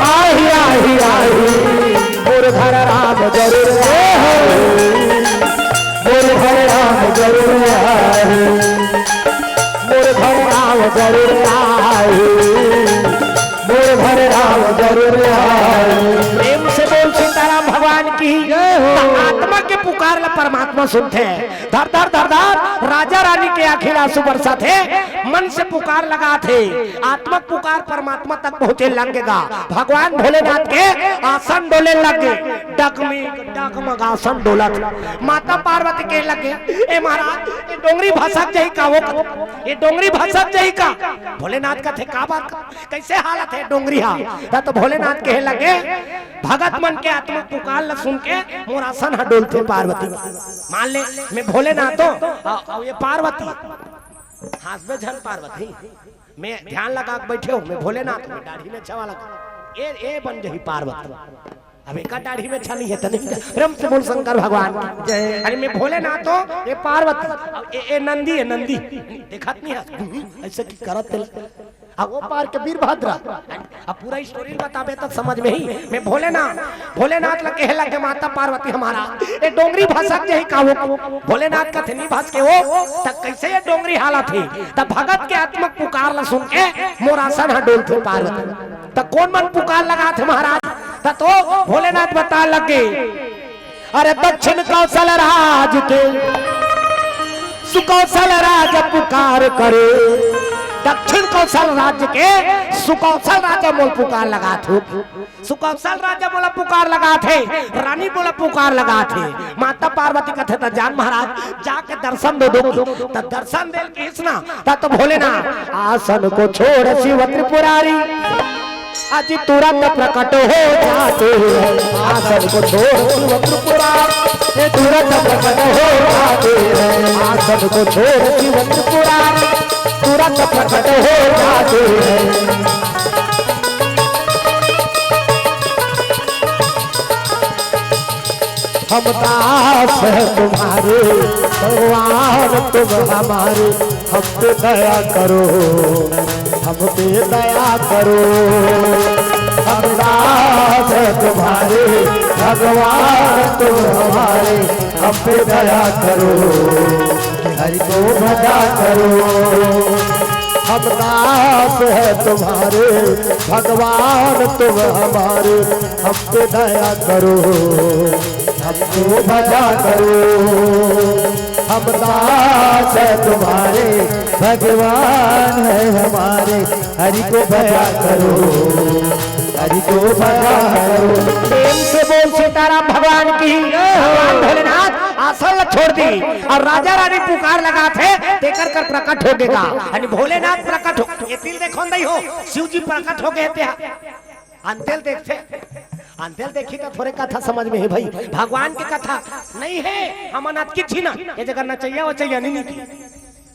आही आही आही मोर घर राम जरूर आई, मोर घर राम जरूर आई, मोर घर राम जरूर आई, मोर घर राम जरूर आई। प्रेम से बोल सीताराम भगवान की। आत्मा के पुकार ला परमात्मा सुनते हैं। धर धर धर धर राजा रानी के आखिर आंसू बरसा थे, मन से पुकार लगा थे, आत्मक पुकार परमात्मा तक पहुंचे लगेगा। भगवान भोलेनाथ के आसन डोले लगे, डगमग आसन डोला था। माता पार्वती के लगे, ए महाराज ये डोंगरी भसक जाई का, वो ये डोंगरी भसक जाई का। भोलेनाथ का थे का बात, कैसे हालत है डोंगरी हा। तो भोलेनाथ के लगे, भगत मन के आत्मा पुकार ला सुन के मोर आसन हा डोलते पार्वती। मान ले मैं भोलेनाथ हो, ये पार्वती हाथ झन पार्वती, मैं ध्यान लगा के बैठे हो, मैं भोलेनाथ हूँ, दाढ़ी में छवा लगा ए बन जही पार्वती। अब एक दाढ़ी में छा नहीं है तो नहीं, ब्रह्म से बोल शंकर भगवान जय। अरे मैं भोलेनाथ हो, ये पार्वती, ए नंदी है, नंदी देखत नहीं है ऐसे की करत। अब वो पार के वीरभद्र, अब पूरा स्टोरी बताबे तो समझ में ही। मैं भोलेनाथ लगे है लगे माता पार्वती हमारा ये डोंगरी भसक जही का, वो भोलेनाथ का थे नहीं भस के वो तब कैसे ये डोंगरी हालत थी। तब भगत के आत्मक पुकार ला सुन के मोरासन हा डोलते पार्वती। तब कौन मन पुकार लगा थे महाराज, तब तो भोलेनाथ बता लगे, अरे दक्षिण कौशल राज के सुकौशल राज पुकार करे, दक्षिण कौशल राज्य के सुकौशल राजा मोल पुकार लगा थे, सुकौशल राजा बोला पुकार लगा थे, रानी बोला पुकार लगा थे। माता पार्वती कथे तो जान महाराज जाके दर्शन दे दो, तो दर्शन दे कृष्णा तो भोलेनाथ आसन को छोड़ शिव त्रिपुरारी आज तुरंत प्रकट हो जाते हैं। आसन को छोड़ शिव त्रिपुरारी तुरंत प्रकट हो जाते हैं। आसन को छोड़ शिव त्रिपुरारी तुरंत प्रकट हो जाते हैं। हम दास है तुम्हारे भगवान तुम हमारे, हम पे दया करो, हम पे दया करो। हम दास है तुम्हारे भगवान तुम हमारे, हम पे दया करो, हरि को भजा करो। हम दास है तुम्हारे भगवान तुम हमारे, हम पे दया करो, हमको भजा करो। हम दास है तुम्हारे भगवान है हमारे, हरि को भजा करो, हरि को भजा करो। प्रेम से बोल सीताराम भगवान की। भगवान भोलेनाथ आसन छोड़ दी और राजा रानी पुकार लगा थे, देकर कर प्रकट हो गएगा। यानी भोलेनाथ प्रकट हो, ये तिल देखो नहीं हो, शिव जी प्रकट हो गए थे। अंतेल देखते, अंतेल देखी तो थोड़े कथा समझ में है भाई, भगवान की कथा नहीं है। अमरनाथ की थी ना ये जगह न चाहिए वो चाहिए नहीं निकली,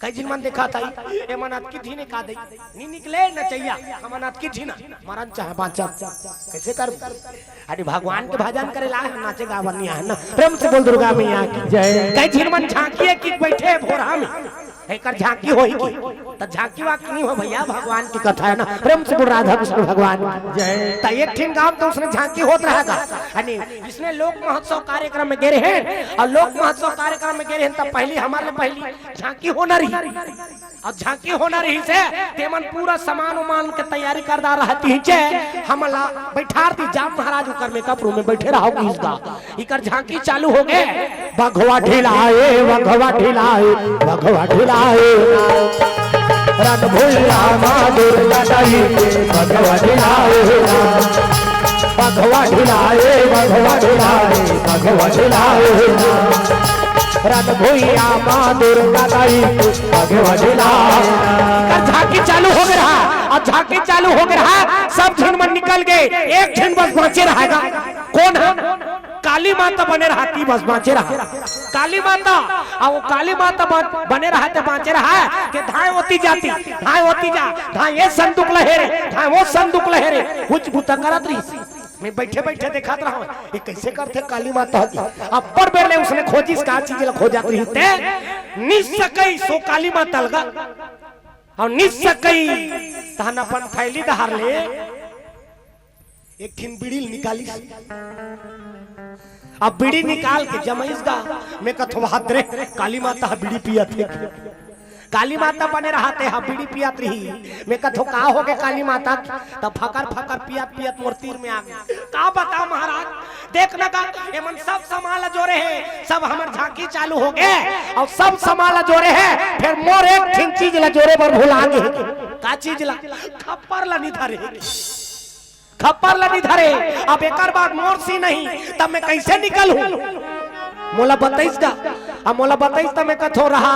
कई जिन मन देखा था ये अमरनाथ की थी ने कहा नहीं निकले न चाहिए, अमरनाथ की थी ना मरण चाहे बाँचा कैसे कर। अरे भगवान के भजन करे ला नाचे गावनिया है ना, प्रेम से बोल दुर्गा मैया की जय। कई जिन मन झांकी की बैठे भोरा में एक झांकी होई की, तो झांकी वाकी नहीं हो भैया, भगवान की कथा है ना, प्रेम से बोल राधा कृष्ण भगवान जय। तो एक ठीक गांव तो उसने झांकी होत रहेगा, यानी इसने लोक महोत्सव कार्यक्रम में गिरे हैं और लोक महोत्सव कार्यक्रम में गिरे हैं, तब पहली हमारे पहली झांकी होना रही और झांकी होना रही से तेमन पूरा सामान उमान के तैयारी करदा रहती है। हमला बैठा दी जाम महाराज उकर मेकअप रूम में बैठे रहोगे, इसका इकर झांकी चालू हो गए। भगवा ढिलाए भगवा ढिलाए भगवा ढिलाए रन भोला माँ दुर्गा दाई भगवा ढिलाए भगवा ढिलाए भगवा ढिलाए भगवा ढिलाए रन भोला माँ दुर्गा दाई भगवा ढिलाए। झांकी चालू हो गया और झांकी चालू हो गया, सब झिन मन निकल गए, एक झिन बस बचे रहेगा। कौन है? काली माता बने रहती बस बाँचे रहा, काली माता और वो काली माता बने रहते बाँचे रहा कि धाए होती जाती, धाए होती जा, धाए ये संदूक लहेरे, धाए वो संदूक लहेरे, कुछ भूता करत रही। मैं बैठे बैठे देखा रहा ये कैसे करते काली माता की। अब पर बेले उसने खोजी इसका चीज खोजा रही थे निस्सकई सो काली माता लगा और निस्सकई तहन अपन थैली दहार ले एक खिन बीड़ी निकाली। अब बीड़ी निकाल के जमईस गा मैं कथवात रे काली माता बीड़ी पिया थे, काली माता बने रहते हा बीड़ी पियात रही। मैं कथो का हो गए काली माता, तब फकर फकर पियात पियात मोर तीर में आ गई। का बता महाराज देखना का ये मन सब समाल जोरे है, सब हमर झांकी चालू हो गए और सब समाल जोरे है, फिर मोर एक ठीक चीज ला जोरे पर भुला गए। का चीज ला? खप्पर ला नहीं धरे, खप्पर ला नहीं धरे। अब एक बाद मोर सी नहीं तब मैं कैसे निकलूं? मोला बताइस का, अब मोला बताइस तब मैं कथो रहा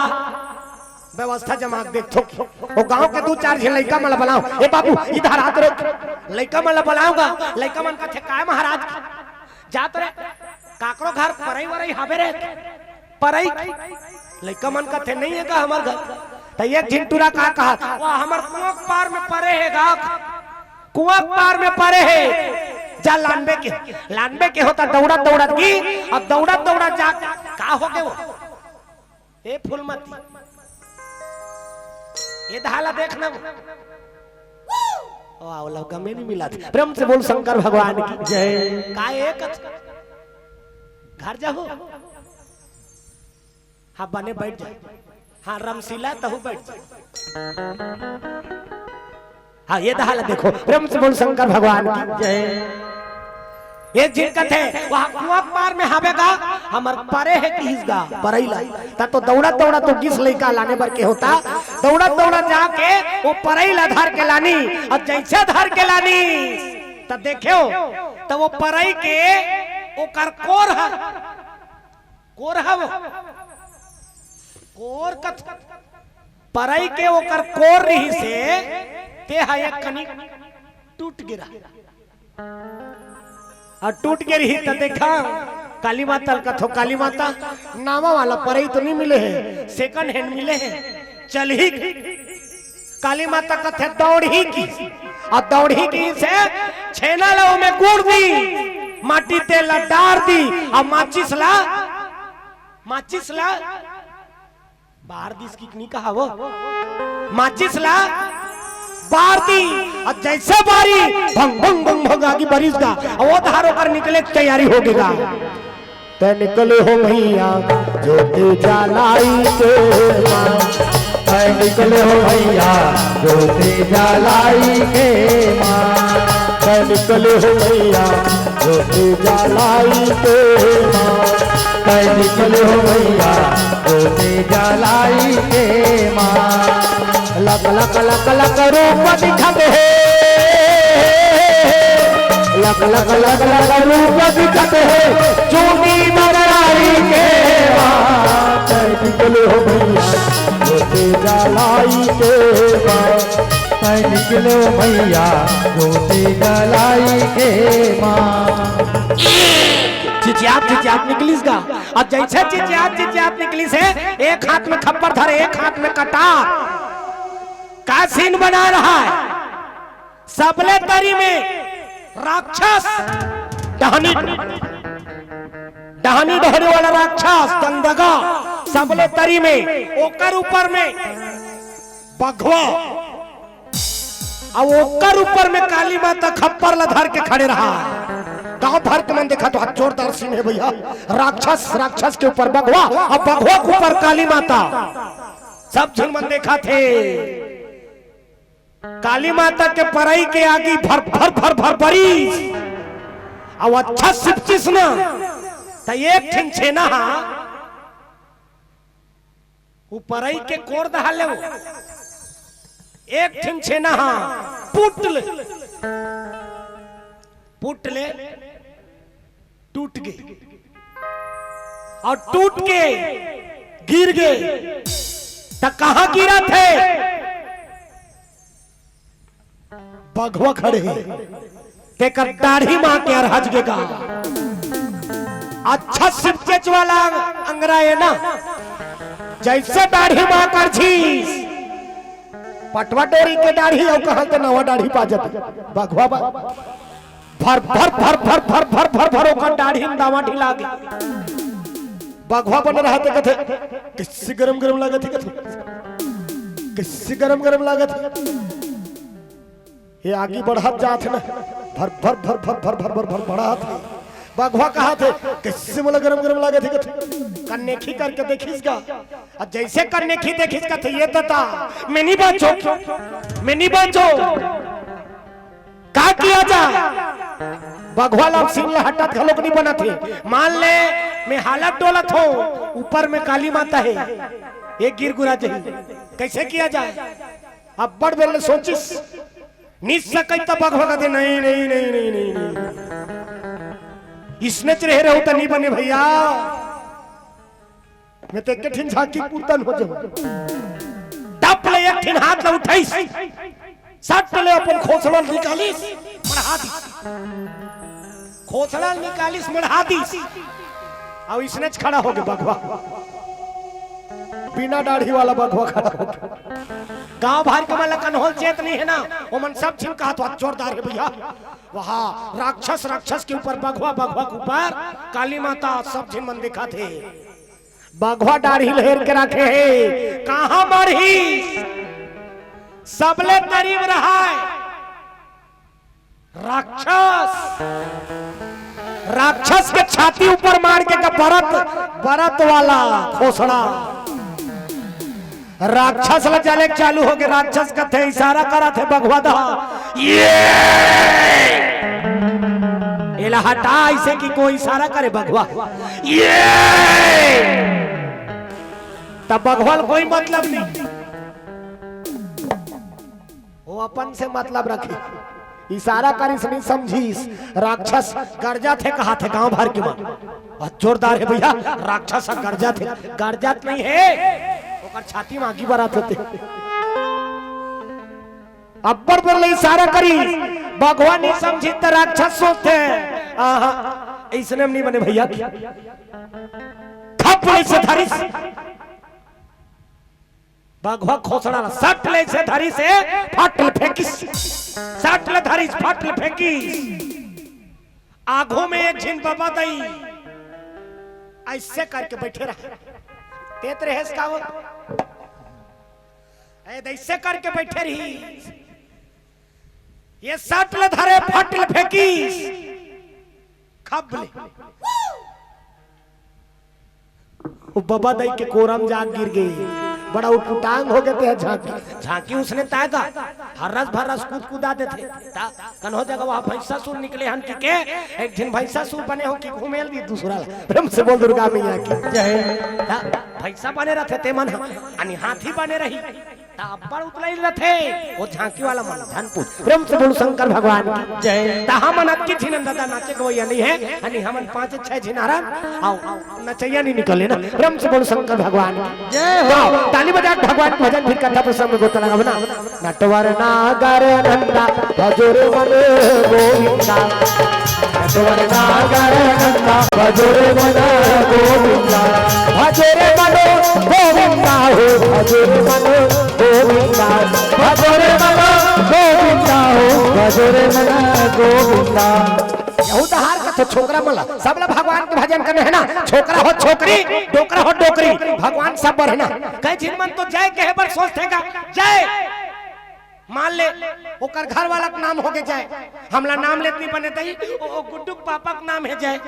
व्यवस्था जमा देखो। वो गांव के 2-4 झे लइका मला बुलाओ, ए बाबू इधर हाथ रख, लइका मला बुलाऊंगा। लइका मन कथे काय महाराज जात रे काकरो घर परई वरई हाबे रे परई। लइका मन कथे नहीं है का हमर घर। त एक झिंटूरा का कहा वो हमर कुआं पार में परे है गा, कुआं पार में परे है। जा लानबे के होता दौड़ा दौड़ा की और दौड़ा दौड़ा जा का हो गए वो ए फूलमती ये धाला देखना वाह लौका में नहीं मिला था। प्रेम से बोल शंकर भगवान की जय। का एक घर जाओ हाँ बने बैठ जाए, हाँ रमशीला तहु बैठ जाए। हाँ ये धाला देखो, प्रेम से बोल शंकर भगवान की जय। ये जिनकत है वहां कुआं पार में हावेगा हमर परे है किसगा परैला ता तो दौड़ा दौड़ा तो किस लइका लाने बर के होता, दौड़ा दौड़ा जाके वो परैला धर के लानी और जैसे धर के लानी त देखियो तो वो परई के ओकर कोर है, कोर है वो कोर कत परई के ओकर कोर रही से ते है एक कनी टूट गिरा और टूट के रही तो देखा काली माता कथो काली माता नामा वाला परई तो नहीं मिले हैं, सेकंड हैंड मिले हैं। चल ही काली माता कथे दौड़ ही की और दौड़ ही की से छेना ला में गुड़ दी, माटी तेल डार दी और माचिस ला बाहर दी इसकी नहीं कहा वो माचिस ला बार दी और जैसे बारी भंग भंग भंग भंग आगे बारिश का वो धारों कर निकले तैयारी हो गएगा। ते निकले हो भैया ज्योति जलाई के मां, ते निकले हो भैया ज्योति जलाई के मां, ते निकले हो भैया ज्योति जलाई के मां, ते निकले हो भैया ज्योति जलाई के मां। लक लक लक लक रूप दिखते है, लक लक लक लक रूप दिखते है चूनी मरारी के निकले हो भैया ज्योति जलाई के मां, निकले हो भैया ज्योति जलाई के मां। चिचियात निकलिस का अब जैसे चिचियात निकली से एक हाथ में खप्पर धरे एक हाथ में कटार का सीन बना रहा है। सबले तरी में राक्षस डहानी डहरे वाला राक्षस दंदगा सबले तरी में ओकर ऊपर में बघवा और ओकर ऊपर में काली माता खप्पर ला धर के खड़े रहा। गांव भर के मन देखा तो जोरदार सीन है भैया। राक्षस के ऊपर बघवा और बघवा के ऊपर काली माता, सब झन मन देखा थे। काली माता के परई के आगे भर भर भर भर बरी और अच्छा सिपचिस ना तो एक ठिन छेना वो परई के कोर दहाले वो एक ठिन छेना पुट ले टूट गए और टूट के गिर गए। तो कहां गिरा थे? बघवा खड़े तेकर दाढ़ी मां के हज गेगा। अच्छा सिपचेच वाला अंगरा है ना, जैसे दाढ़ी मां कर छी पटवा डोरी के दाढ़ी और कहां के नवा दाढ़ी पा जाते बघवा भर भर भर भर भर भर भर भर ओकर दाढ़ी में दावा ढिला गया। बघवा बन रहा थे कथे किसी गरम गरम लागत है, कथे किसी गरम गरम लागत है। ये आगे बढ़त जात ना भर भर भर भर भर भर भर भर बढ़त है। बघवा कहा थे किसी मोला गरम गरम लागत है, कथे कन्नेखी करके देखिस का और जैसे कन्नेखी देखिस का थे ये तता मैं नहीं बचो क्या किया जाए। बघवा लोग सिंह हटत घलोक नहीं बना थे। मान ले मैं हालत डोलत हो, ऊपर में काली माता है, एक गिर गुरा चाहिए, कैसे किया जाए? अब बड़ बेल सोचिस निस सकै त बघवा कहते नहीं नहीं नहीं नहीं नहीं, नहीं। इसने रहे रहो तो नहीं बने भैया, मैं तो एक ठिन झांकी पूतन हो जाऊं। टप ले एक ठिन हाथ ला उठाइस, सट ले अपन खोसड़ा निकालिस, मढ़ा दी, खोसड़ा निकालिस मढ़ा दी, और इसने खड़ा हो गया बघवा, बिना दाढ़ी वाला बघवा खड़ा हो गया। गांव भार के माला कन्होल चेत नहीं है ना, वो मन सब छिन कहा तो जोरदार है भैया। वहां राक्षस राक्षस के ऊपर बघवा, बघवा के ऊपर काली माता, सब छिन मन दिखा थे। बघवा दाढ़ी लहेर के रखे है, कहां मरही सबले करीब रहा है राक्षस। राक्षस के छाती ऊपर मार के का बरत वाला खोसड़ा राक्षस ला चले चालू हो गए। राक्षस का थे इशारा करा थे बघवा दा, ये एला हटा ऐसे कि कोई इशारा करे बघवा, ये तब बघवा कोई मतलब नहीं, वो अपन से मतलब रखे, इशारा करिस नहीं समझीस। राक्षस गर्जा थे, कहा थे गांव भर के मां जोरदार है भैया, राक्षस गर्जा थे, गर्जत नहीं है ओकर छाती में आगी बरात होते। अब्बर पर इशारा करी, बघवा नहीं समझी तो राक्षस सोचते इसने नहीं बने भैया, थप्पड़ से धरी बघवा खोसड़ा सट ले से धरी से फटल फेंकिस, सट ले धरी फटल फेंकिस। आंखों में एक झिन बाबा दई ऐसे करके बैठे रहा, तेत रहे का वो ऐसे करके बैठे रही, ये सट ले धरे फटल फेंकिस, खबले बाबा दई के कोरम जाग गिर गई, बड़ा उटांग हो गए थे। झांकी झांकी उसने तागा हरस भरस कूद कूदा देते कन्हो जगह वहां भैंसा सुर निकले हन के एक दिन भैंसा सुर बने हो कि घूमेल भी दूसरा ब्रह्म से बोल दुर्गा मैया की जय। भैंसा बने रहते ते मन अनि हाथी बने रही अब्बर उतलाई रहते वो झांकी वाला मन धनपुर ब्रह्म से बोल शंकर भगवान की जय। ता हम अनक्की छिन दादा नाचे गवैया नहीं है अनि हमन 5-6 झिनारा आओ नचैया नहीं निकले ना, ब्रह्म से बोल शंकर भगवान की जय हो। ताली बजा भगवान भजन फिर कथा प्रसंग गोता लगा बना नटवर नागर नंदा भजोर मन गोविंदा, नटवर नागर नंदा भजोर मन गोविंदा, भजोर मन गोविंदा हो भजोर मन गोविंदा, भजोर मन गोविंदा हो भजोर मन गोविंदा। उदाहर का तो छोकरा मला सब ला भगवान के भजन करने है ना, छोकरा हो छोकरी, डोकरा हो डोकरी, भगवान सब पर है ना। कई जिन मन तो जय कहे पर सोचतेगा जय, मान ले ओकर घर वाला का नाम हो के जय, हमला नाम लेत नहीं बने तई ओ गुड्डू पापा का नाम है जय,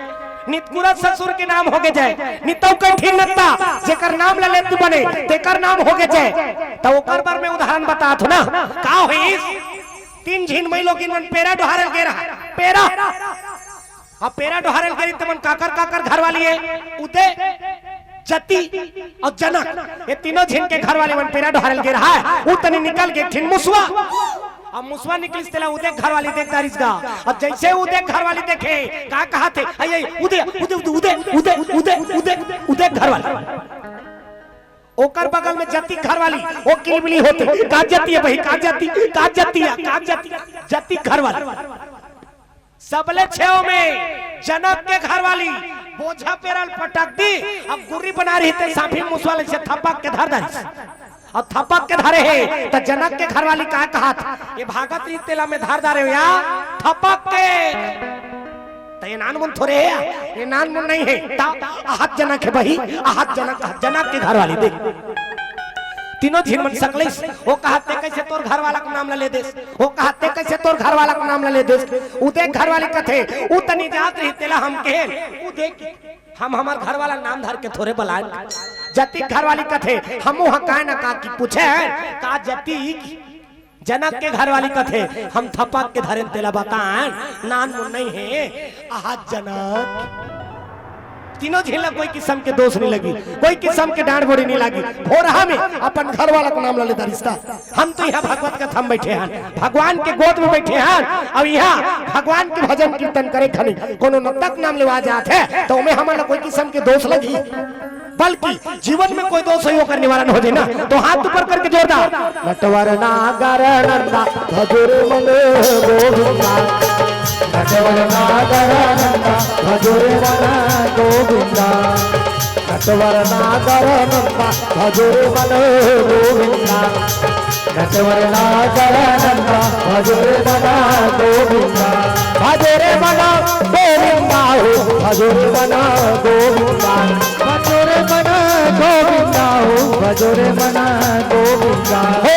नितकुरा ससुर के नाम हो के जय, नितौ के ठीक नत्ता जेकर नाम ला लेत बने तेकर नाम हो के जय। तो ओकर बार में उदाहरण बता थो ना का होई 3 झिन मई लोग मन पेरा डोहारल गेरा पेरा अब पेरा डोहारल गेरी तमन काकर काकर घर वाली है उते जति और जनक ये तीनों झिन के घर वाले मन पेरा डोहारल गेरा है उतने निकल के ठिन मुसवा, अब मुसवा निकलिस तेला उदे घर वाली देख दारिस गा, अब जैसे उदे घर वाली देखे का कहा थे अये उदे उदे उदे उदे उदे उदे उदे घर वाली ओकर बगल में जति घर वाली ओ किलबिली होते का जति है भाई का जति जति घर वाली सबले छेव में जनक के घर वाली बोझा पेरल पटक दी, अब गुर्री बना रही थे साफी मुसवाले से थपक के धर दरी और थपक के धरे है तो जनक के घर वाली का कहा था ये भागत री तेला में धार दारे हो या थपक के तो ये नान मुन थोड़े है, ये नान मुन नहीं है आहत जनक है भाई आहत जनक के घर वाली देख तीनों झिन मन सकलिस वो कहते कैसे तोर घर वाला का नाम ले देस, वो कहते कैसे तोर घर वाला का नाम ले देस, उदे घर वाली कथे उ तनी जात रही तेला हम के उ देख हम हमार घर वाला नाम धर के थोड़े बलान जति घर वाली कथे हम वहां काहे ना का की पूछे का जति जनक के घर वाली कथे हम थपक के धरे तेला बतान नान मुन नहीं है आज जनक तीनों झेला कोई किस्म के दोष नहीं लगी, कोई किस्म के डांट बोरी नहीं लगी। भोरहा में अपन घर वाला का नाम लेता रिश्ता। हम तो यहाँ भगवत कथा में बैठे हैं, भगवान के गोद में बैठे हैं, अब यहाँ भगवान के भजन कीर्तन करे खनी कोनो नतक नाम लेवा जाते है तो हमें हमारा कोई किस्म के दोष लगी, बल्कि जीवन में कोई दोष हो कर निवारण हो जाए ना तो हाथ ऊपर करके जोरदार नटवर नागर नंदा भजुर मन गोविंदा, नटवर नागर नंदा भजुर मन गोविंदा, नटवर नागर नंदा भजुर मन गोविंदा, नटवर नागर नंदा भजुर मन गोविंदा, भजुर मन गोविंदा हो भजुर मन गोविंदा, भजुर मन गोविंदा हो भजुर मन गोविंदा हो,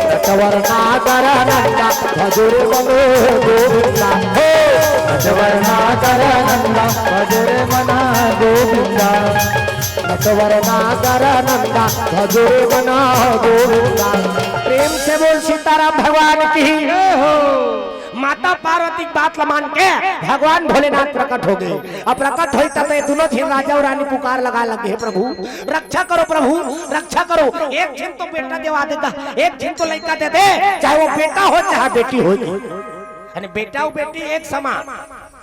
नटवर नागर नंदा भजुर मन गोविंदा हो, नटवर नागर नंदा भजुर मन गोविंदा, नटवर नागर नंदा भजुर मन गोविंदा। प्रेम से बोल सीताराम भगवान की हो। माता पार्वती की बात मान के भगवान भोलेनाथ प्रकट हो गए। अब प्रकट हुई तब दोनों झील राजा और रानी पुकार लगा लगे, हे प्रभु रक्षा करो, प्रभु रक्षा करो। एक झील तो बेटा देवा देता, एक झील तो लड़का दे दे, चाहे वो बेटा हो चाहे बेटी हो, यानी बेटा और बेटी एक समान।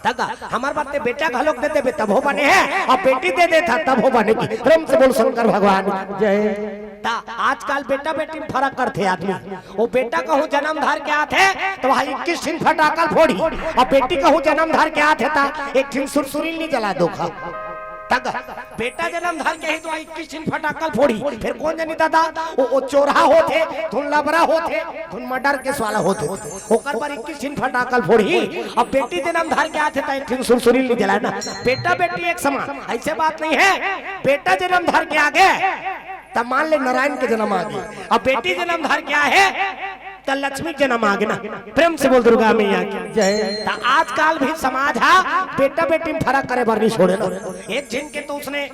तगा हमार बात बेटा घलोक दे दे तब हो बने हैं और बेटी दे दे था तब हो बने की। प्रेम से बोल शंकर भगवान जय। आजकल बेटा बेटी में फर्क करते आदमी, वो बेटा कहूँ जन्म धार के आते तो वहाँ 21 दिन फटाकल फोड़ी और बेटी कहूँ जन्म धार के आते था एक दिन सुरसुरी नहीं जला दोखा। बेटा जन्म धार के ही तो 21 दिन फटाकल फोड़ी, फिर कौन जानी दादा वो चोरहा होते, धुन लबरा होते, धुन मर्डर के वाला होते, ओकर पर 21 दिन फटाकल फोड़ी। अब बेटी जन्म धार के आते था एक दिन सुरसुरी नहीं जला ना। बेटा बेटी एक समान ऐसे बात नहीं है। बेटा जन्म धार के आगे तब मान ले नारायण के जन्म आ गए, अब बेटी जन्म धार क्या है तो लक्ष्मी जन्म आ गए ना। प्रेम से बोल दुर्गा मैया की जय। आजकल भी समाज है बेटा बेटी में फर्क करे बर नहीं छोड़े ना। एक झिन के तो उसने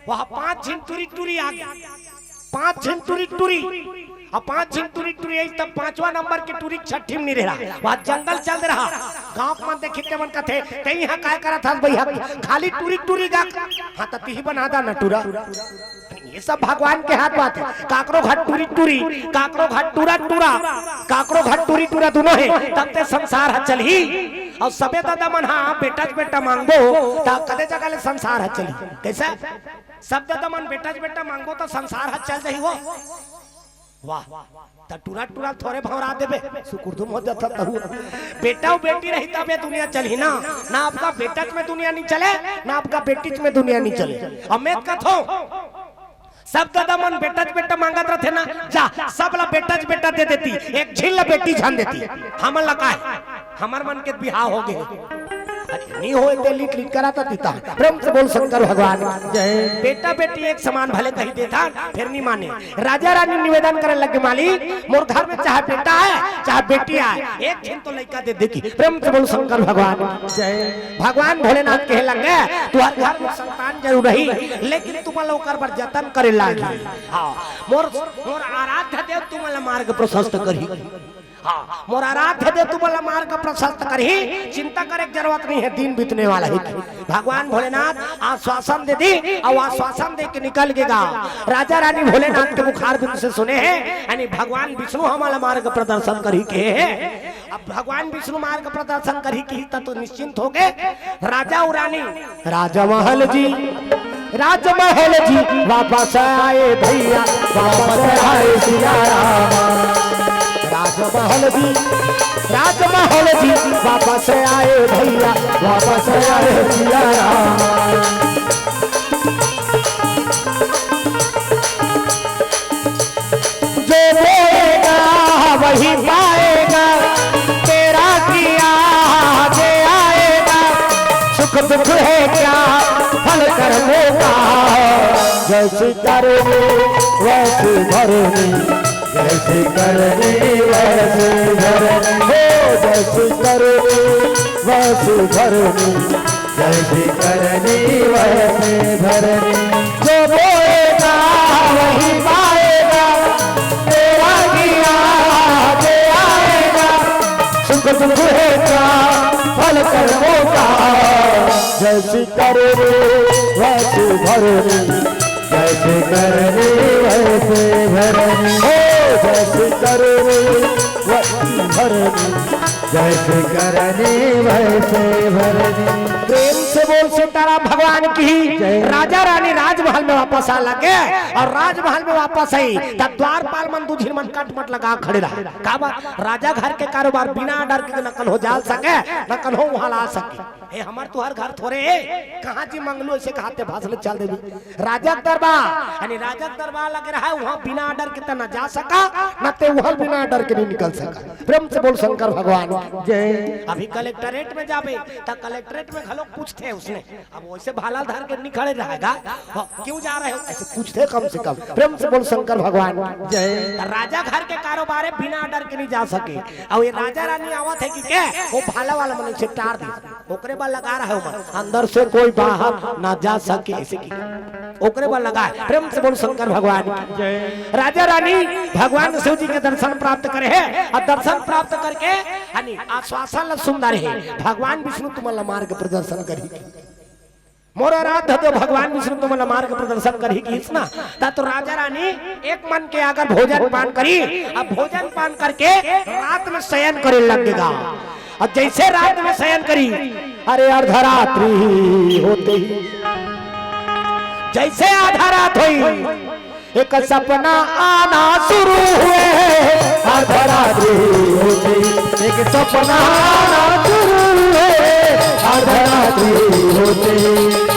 वहाँ 5 झिन टूरी टूरी आ गया, 5 झिन टूरी टूरी अब 5 झिन टूरी टूरी आई तब 5वां नंबर की टूरी छठी में नहीं रहा, वहाँ जंगल चल रहा। गाँव में देखे के मन का थे कहीं यहाँ काय करा था भैया खाली टूरी टूरी गा हाँ तो तीही बना दा न टूरा। ये सब भगवान के हाथ बात है। काकरो घट टूरी टूरी, काकरो घट टूरा टूरा, काकरो घट टूरी टूरा दोनों है तब ते संसार है चल ही। और सबे दादा मन हाँ बेटा मांगो तब कदे जगह ले संसार है चली। कैसे सब दादा मन बेटा मांगो तो संसार है चल जाही वो। वाह तो टूरा टूरा थोड़े भवरा देबे सुकुर्दुम हो जाता तहु। बेटा और बेटी रही तब ये दुनिया चली ना। ना आपका बेटा में दुनिया नहीं चले ना आपका बेटी में दुनिया नहीं चले। अमेद का थो सब दादा मन बेटा मांगत रहे ना जा सब ला बेटा दे देती, एक झील बेटी जान देती। हमन लगा हमार मन के बिहाव हो गए नहीं हो लिट लिट कराता देता। प्रेम से बोल शंकर भगवान जय। बेटा बेटी एक समान भले कही देता फिर नहीं माने। राजा रानी निवेदन करे लगे मालिक मोर घर में चाहे बेटा है चाहे बेटी है एक झील तो लड़का दे देगी। प्रेम से बोल शंकर भगवान जय। भगवान भोलेनाथ कहे लगे तुम्हारे घर में संतान जरूर रही लेकिन तुम्हारा ओकर पर जतन करे लागी। हाँ मोर आराध्य देव तुम्हारा मार्ग प्रशस्त करी। हाँ मोर आराध्य देव तुम्हारा मार्ग प्रशस्त करही, चिंता करे की जरूरत नहीं है, दिन बीतने वाला है। भगवान भोलेनाथ आश्वासन दे दी और आश्वासन दे के निकल गएगा। राजा रानी भोलेनाथ के बुखार बिंद से सुने हैं यानी भगवान विष्णु हमारा मार्ग प्रदर्शन करी के है। अब भगवान विष्णु मार्ग प्रदर्शन करी की तो निश्चिंत हो गए राजा और रानी। राजमहल जी वापस आए भैया वापस आए सिया राम। राजमहल जी वापस आए भैया वापस आए सिया राम। जो बोएगा वही पाएगा, तेरा किया जे आएगा। सुख दुख है क्या फल कर्मों का, जैसे करोगे वैसे भरोगे, जैसे करने वैसे भरने हो, जैसे करोगे वैसे भरने, जैसे करने वैसे भरने। जो बोएगा वही पाएगा, तेरा किया जे सुख है क्या फल कर्मों का, जैसी करोगे वैसे भरोगे, जैसे करने वैसे भरने, हो जैसे करोगे वैसे भरने, जैसे करने वैसे भरने। प्रेम से बोल सीताराम भगवान की। राजा रानी राजमहल में वापस आ लगे और राजमहल में वापस आई तब द्वारपाल मन दूधिर मन कटमट लगा खड़े रहा। का बात राजा घर के कारोबार बिना डर के नकल हो जा सके नकल हो वहां ला सके। ए हमार तुहार घर थोड़े कहां जी मंगलो ऐसे कहते भाषण चल देवी राजा दरबार यानी राजा दरबार लग रहा है वहां बिना डर के त न जा सका न ते वहां बिना डर के नहीं निकल सका। प्रेम से बोल शंकर भगवान जय। अभी कलेक्टरेट में जाबे त कलेक्टरेट में घलो पूछते उसने अब वैसे भाला धर के नहीं खड़े रहेगा क्यों जा रहे हो ऐसे पूछते कम से कम। प्रेम से बोल शंकर भगवान जय। राजा घर के कारोबार है बिना डर के नहीं जा सके और ये राजा रानी आवत है कि क्या वो भाला वाला मन से टार दे ओकरे बा लगा रहा है अंदर से कोई बाहर ना जा सके ऐसे की ओकरे बा लगा है। प्रेम से बोल शंकर भगवान जय। राजा रानी भगवान शिव जी के दर्शन प्राप्त करे है और दर्शन प्राप्त करके यानी आश्वासन सुंदर है भगवान विष्णु तुम्हारा मार्ग प्रदर्शन करी मोर आराध्य देव भगवान विष्णु तुम्हारा मार्ग प्रदर्शन करी की ना तो राजा रानी एक मन के अगर भोजन पान करी अब भोजन पान करके रात में शयन करे लगेगा और जैसे रात में शयन करी अरे अर्धरात्रि होते ही जैसे आधा रात हुई एक सपना आना शुरू हुए अर्धरात्रि होते ही एक सपना आना शुरू हुए अर्धरात्रि होते ही।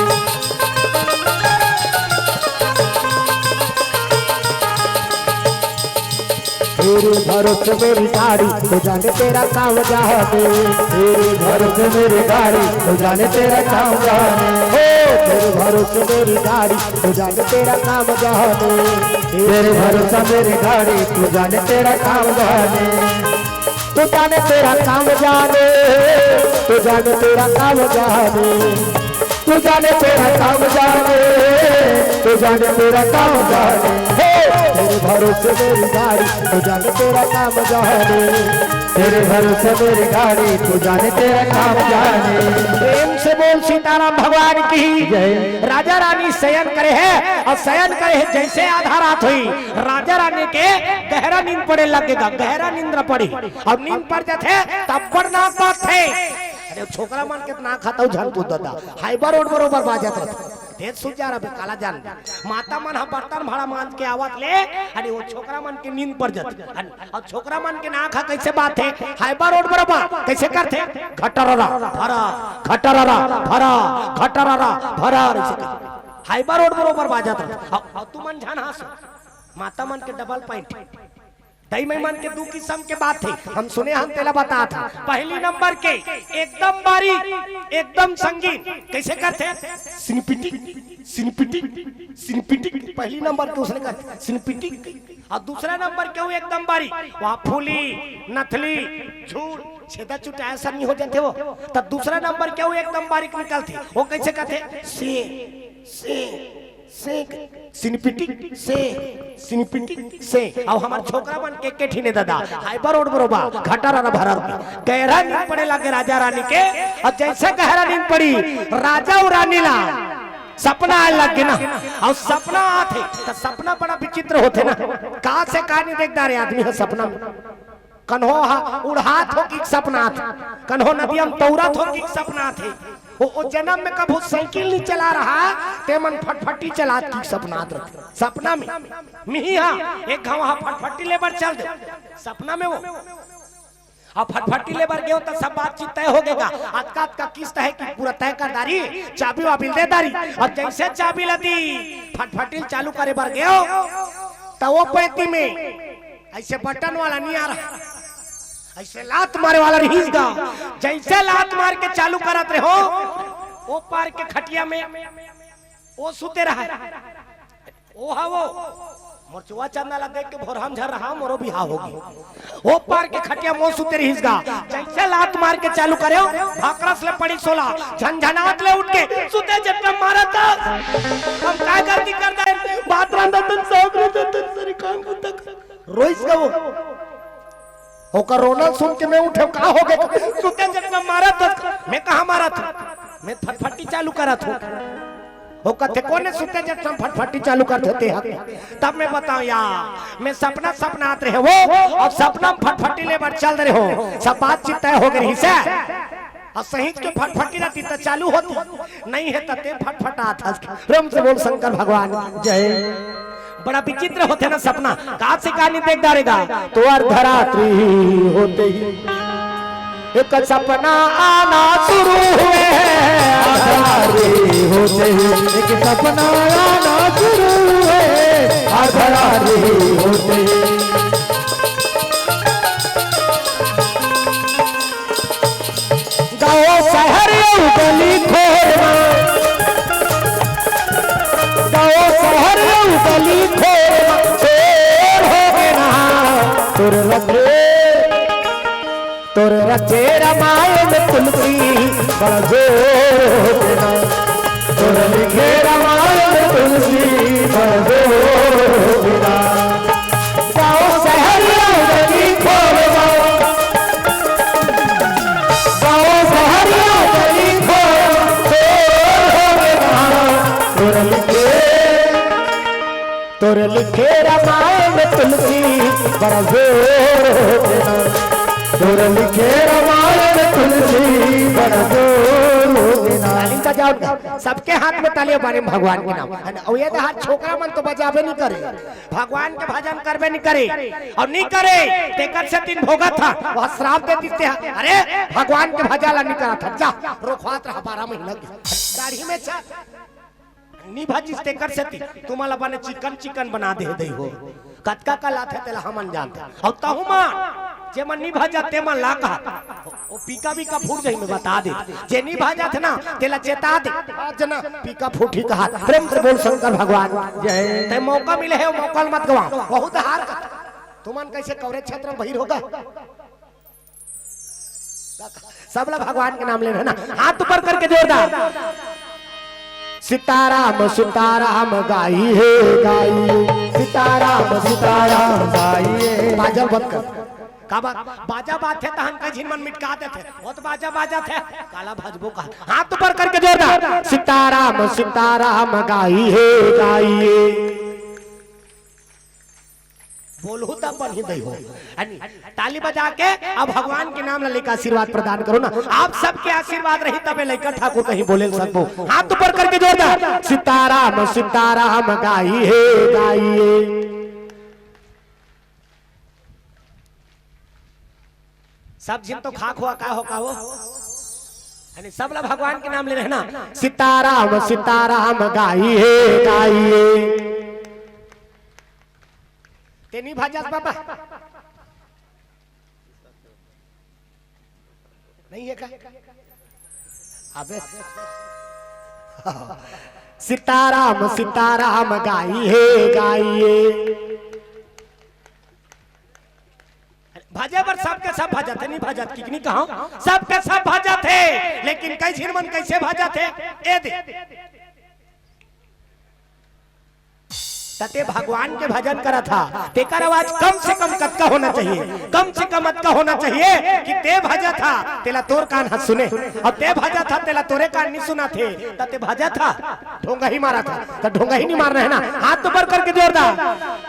तेरे भरोसे मेरी गाड़ी तो जाने तेरा काम जहाँ दे, तेरे भरोसे मेरी गाड़ी तो जाने तेरा काम जहाँ दे, हो तेरे भरोसे मेरी गाड़ी तो जाने तेरा काम जहाँ दे, तेरे भरोसा मेरी गाड़ी तो जाने तेरा काम जहाँ दे, तो जाने तेरा काम जाने, तो जाने तेरा काम जाने, तू जाने तेरा काम जाने, तू जाने तेरा काम जाने, तेरे भरोसे मेरी गाड़ी तू जाने तेरा काम जाने, तेरे भरोसे मेरी गाड़ी तू जाने तेरा काम जाने। प्रेम से बोल सीताराम भगवान की जय। राजा रानी शयन करे है और शयन करे है जैसे आधा रात हुई राजा रानी के गहरा नींद पड़े लगेगा गहरा नींद पड़ी और नींद पड़ जाते तब पर ना पाते अरे छोकरा मन के ना खाता झान तू दादा हाइबर रोड बरोबर बाजत रहता देश सुझ जा रहा काला जान माता मन हा बर्तन भाड़ा मान के आवत ले अरे वो छोकरा मन के नींद पड़ जाती और छोकरा मन के ना खा कैसे बात है हाइबर रोड बरोबर कैसे करते घटररा भरा घटररा भरा घटररा भरा हाइबर रोड बरोबर बाजत और तू मन झान हास माता मन के डबल पॉइंट दही मेहमान के दो किस्म के बात थे हम सुने हम तेला बता था पहली नंबर के एकदम बारीक एकदम संगीन कैसे करते सिनपिटी सिनपिटी सिनपिटी पहली नंबर के उसने कहा सिनपिटी और दूसरा नंबर के वो एकदम बारीक वहां फूली नथली झूठ छेदा चुटा ऐसा नहीं हो जाते वो तब दूसरा नंबर के वो एकदम बारीक निकलते वो कैसे कहते से सिनपिटी से अब हमार छोकरा बन के केठीने दादा हाइबर रोड बरोबर घटारा भरा गहरा नींद पड़े लगे राजा रानी के और जैसे गहरा नींद पड़ी राजा और रानी ला सपना आने लगे ना और सपना आते तो सपना बड़ा विचित्र होते ना कहां से कहां नहीं देखता रे आदमी है सपना में कन्हो उड़ात हो की सपना थे कन्हो नदियम तौरत हो की सपना थे वो जन्म में कभी साइकिल नहीं चला रहा ते मन फटफटी चलात की सपना सपना में मिहिया एक घाव फटफटी लेबर चल दे सपना में वो अब फटफटी लेबर गए तो सब बातचीत तय हो गएगा आज का किस्त है कि पूरा तय कर दारी चाबी वाबी दे दारी और जैसे चाबी लदी फटफटी चालू करे बर गए तो वो पैती में ऐसे बटन वाला नहीं आ रहा ऐसे लात मारे वाला रहीस गा जैसे लात मार के चालू करत रहे हो वो पार के खटिया में वो सुते रहा वो हा वो मोरचुआ चंदा देख के भोरहम झर रहा मोरो बिहा होगी वो पार के खटिया मो सुते रहीस गा जैसे लात मार के चालू करे भाकरस ले पड़ी सोला झनझनात ले उठ के सुते जब मारा था हम काय गलती करता है बात रंदा तन सब तन सारी काम तक रोइस का वो होकर रोना सुन के मैं उठे, कहा हो गया? सुते जितना मारा था, मैं कहा मारा था? मैं फटफटी चालू करा था। हो कहते कोने सुते जितना फटफटी चालू कर देते हैं। तब मैं बताऊं यार, मैं सपना आते रहे वो, और सपना फटफटी ले बार चल रहे हो, सब बातचीत तय हो गई से, और सही के फटफटी रहती तो चालू होती, नहीं है तो ते फटफटा था। राम से बोल शंकर भगवान जय। बड़ा विचित्र होते ना सपना, कहा से कहानी देख डालेगा तो अर्धरात्रि होते ही एक सपना आना शुरू हुए, अर्धरात्रि होते ही एक सपना आना शुरू हुए, अर्धरात्रि होते ही गाँव शहर गली खोरना, गाँव शहर गली खोरना, शेर हो गया तोर रचे रामायण तुलसी बड़ा जोर हो गया, तोर लिखे रामायण तुलसी बड़ा जोर हो गया। गाँव शहर गली खोरना, गाँव शहर गली खोरना, शेर हो गया तोर लिखे रामायण तुलसी बड़ा जोर हो गया, तोर लिखे रामायण तुलसी बड़ा जोर हो गया। ताली बजाओ, सबके हाथ में तालियां बारे भगवान के नाम, और ये हाथ छोकरा मन तो बजाबे नहीं करे, भगवान के भजन करबे नहीं करे, और नहीं करे तेकर से दिन भोगा था, वह श्राप दे देते हैं, अरे भगवान के भजन नहीं करा था, जा रोकवात रहा 12 महीना की दाढ़ी में चा नी भाजी तेकर से तुम्हारा बने चिकन बना दे हो, कतका का लात है तेला हमन जानता, और तहु मां जे मन नी भाजा ते मन ला कहा ओ पीका भी का फूट जाई में बता दे, जे नी भाजा थे ना तेला चेता दे, आज ना पीका फूटी कहा। प्रेम से बोल शंकर भगवान जय। ते मौका मिले है, मौका मत गवा, बहुत हार का तुमन कैसे कवरेज क्षेत्र में बहिर होगा, सब लोग भगवान के नाम ले रहे ना, हाथ ऊपर करके जोरदार सीताराम सीताराम गाई है गाई, सीताराम सीताराम गाई है। बाजा बंद कर, का बाजा बात है तहन का झिनमन मिटकाते थे, बहुत बाजा थे, काला भजबो का हाथ ऊपर करके जोरदार सीताराम सीताराम गाई है गाई है। बोलू तब बन ही दई हो, ताली बजा के अब भगवान के नाम लेकर आशीर्वाद प्रदान करो ना, आप सबके आशीर्वाद रही तबे लेकर ठाकुर कहीं बोले सकबो। हाथ ऊपर करके जोरदार सीताराम सीताराम गाई है गाई है। सब जिन तो खाक हुआ का हो सब लोग भगवान के नाम ले रहे ना, सीताराम सीताराम गाई है गाई है। तेनी भाजास बाबा नहीं है का अबे सीताराम सीताराम गाई है गाई है। भाजा पर सबके सब भाजा थे, नहीं भाजा कितनी कहा सबके सब भाजा थे, लेकिन कई झिनमन कैसे भाजा थे ए दे तते भगवान के भजन करा था, तेकर आवाज कम से कम कतका होना चाहिए, कम से कम अतका होना चाहिए कि ते भजा था तेला तोर कान हाथ सुने, और ते भजा था तेला तोरे कान नहीं सुना थे, तते भजा था ढोंगा ही मारा था, तो ढोंगा ही नहीं मारना है ना। हाथ ऊपर करके जोरदार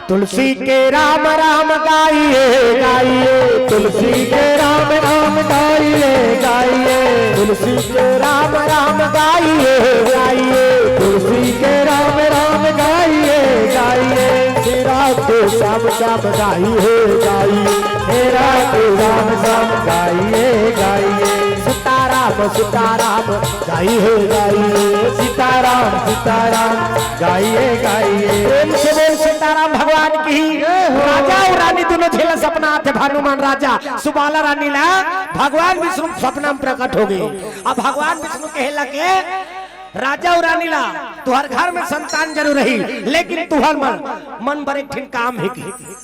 तुलसी के राम राम गाइए गाइए, तुलसी के राम राम गाइए गाइए, तुलसी के राम राम गाइए गाइए, तुलसी के राम राम गाइए गाइए। तेरा तो शाम शाम गाइए गाइए, तेरा तो शाम शाम गाइए गाइए। सीताराम सीताराम गाइए गाइए, सीताराम सीताराम गाइए गाइए। प्रेम से बोल सीताराम भगवान की। राजा और रानी दोनों झेला सपना आते, भानुमान राजा सुबाला रानी ला भगवान विष्णु सपना में प्रकट हो गए। अब भगवान विष्णु कहला के राजा और रानी ला तुहर घर में संतान जरूर रही, लेकिन तुहर मन बर एक ठिन काम है कि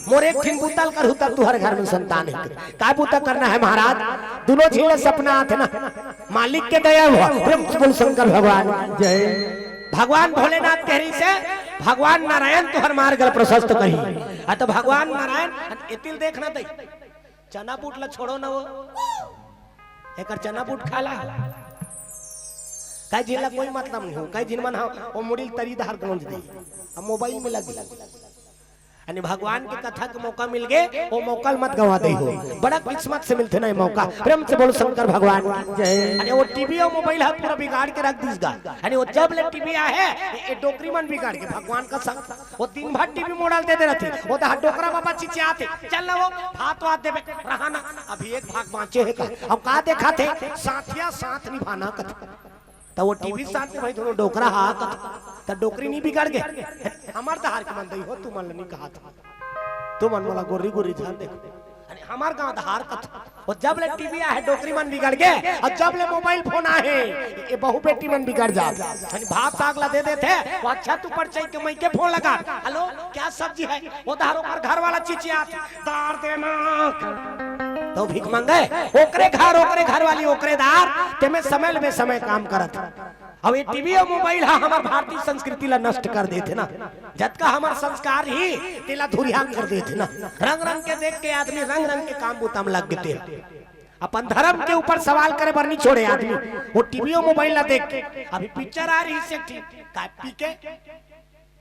मोर एक ठिन बुतल कर तब तुहर घर में संतान है। का बुता करना है महाराज? दोनों झीले सपना आते ना, मालिक के दया हुआ। प्रेम शंकर भगवान जय। भगवान भोलेनाथ कह रही से भगवान नारायण तुहर मार्ग प्रशस्त कही, तो भगवान नारायण एतिल देखना दे चना बूट ला छोड़ो ना वो एक चना बूट खाला कई जिला कोई मतलब नहीं हो कई जिन मन वो मुड़ी तरी धार गूंज दी अब मोबाइल में लगी यानी भगवान की कथा का मौका मिल गए वो मौका मत गवा दे हो बड़ा किस्मत से मिलते ना मौका प्रेम से बोलो शंकर भगवान की जय यानी वो टीवी और मोबाइल है पूरा बिगाड़ के रख दीसगा यानी वो जब ले टीवी आया है ये डोकरी मन बिगाड़ के भगवान का संग वो दिन भर टीवी मोड़ल देते रहते वो तो डोकरा बाबा चिचे आते चल ना वो भात वात देवे रहाना अभी एक भाग बाँचे है अब का देखा थे साथिया साथ निभाना कथा तो वो टीवी साथ में भाई दोनों डोकरा हाथ तो डोकरी नहीं बिगड़ गए हमार तो हार के मन दई हो तू मन नहीं कहा था तू मन वाला गोरी गोरी ध्यान देखो अरे हमार गांव तो हार कथा और जब ले टीवी आए डोकरी मन बिगड़ गए और जब ले मोबाइल फोन आए ये बहु बेटी मन बिगड़ जा यानी भात सागला दे देते वो अच्छा तू पर चाहिए कि मैं के फोन लगा हेलो क्या सब्जी है वो दारों पर घर वाला चिचिया दार देना तो भीख मांगे ओकरे घर वाली ओकरे दार ते में समय काम करत अब ये टीवी और मोबाइल हा हमार भारतीय संस्कृति ला नष्ट कर देते ना जत का हमार संस्कार ही तिला धुरिया कर देते ना रंग रंग के देख के आदमी रंग रंग के काम बुताम लग गए अपन धर्म के ऊपर सवाल करे बर नहीं छोड़े आदमी वो टीवी और मोबाइल ला देख के अभी पिक्चर आ रही से ठीक का पी के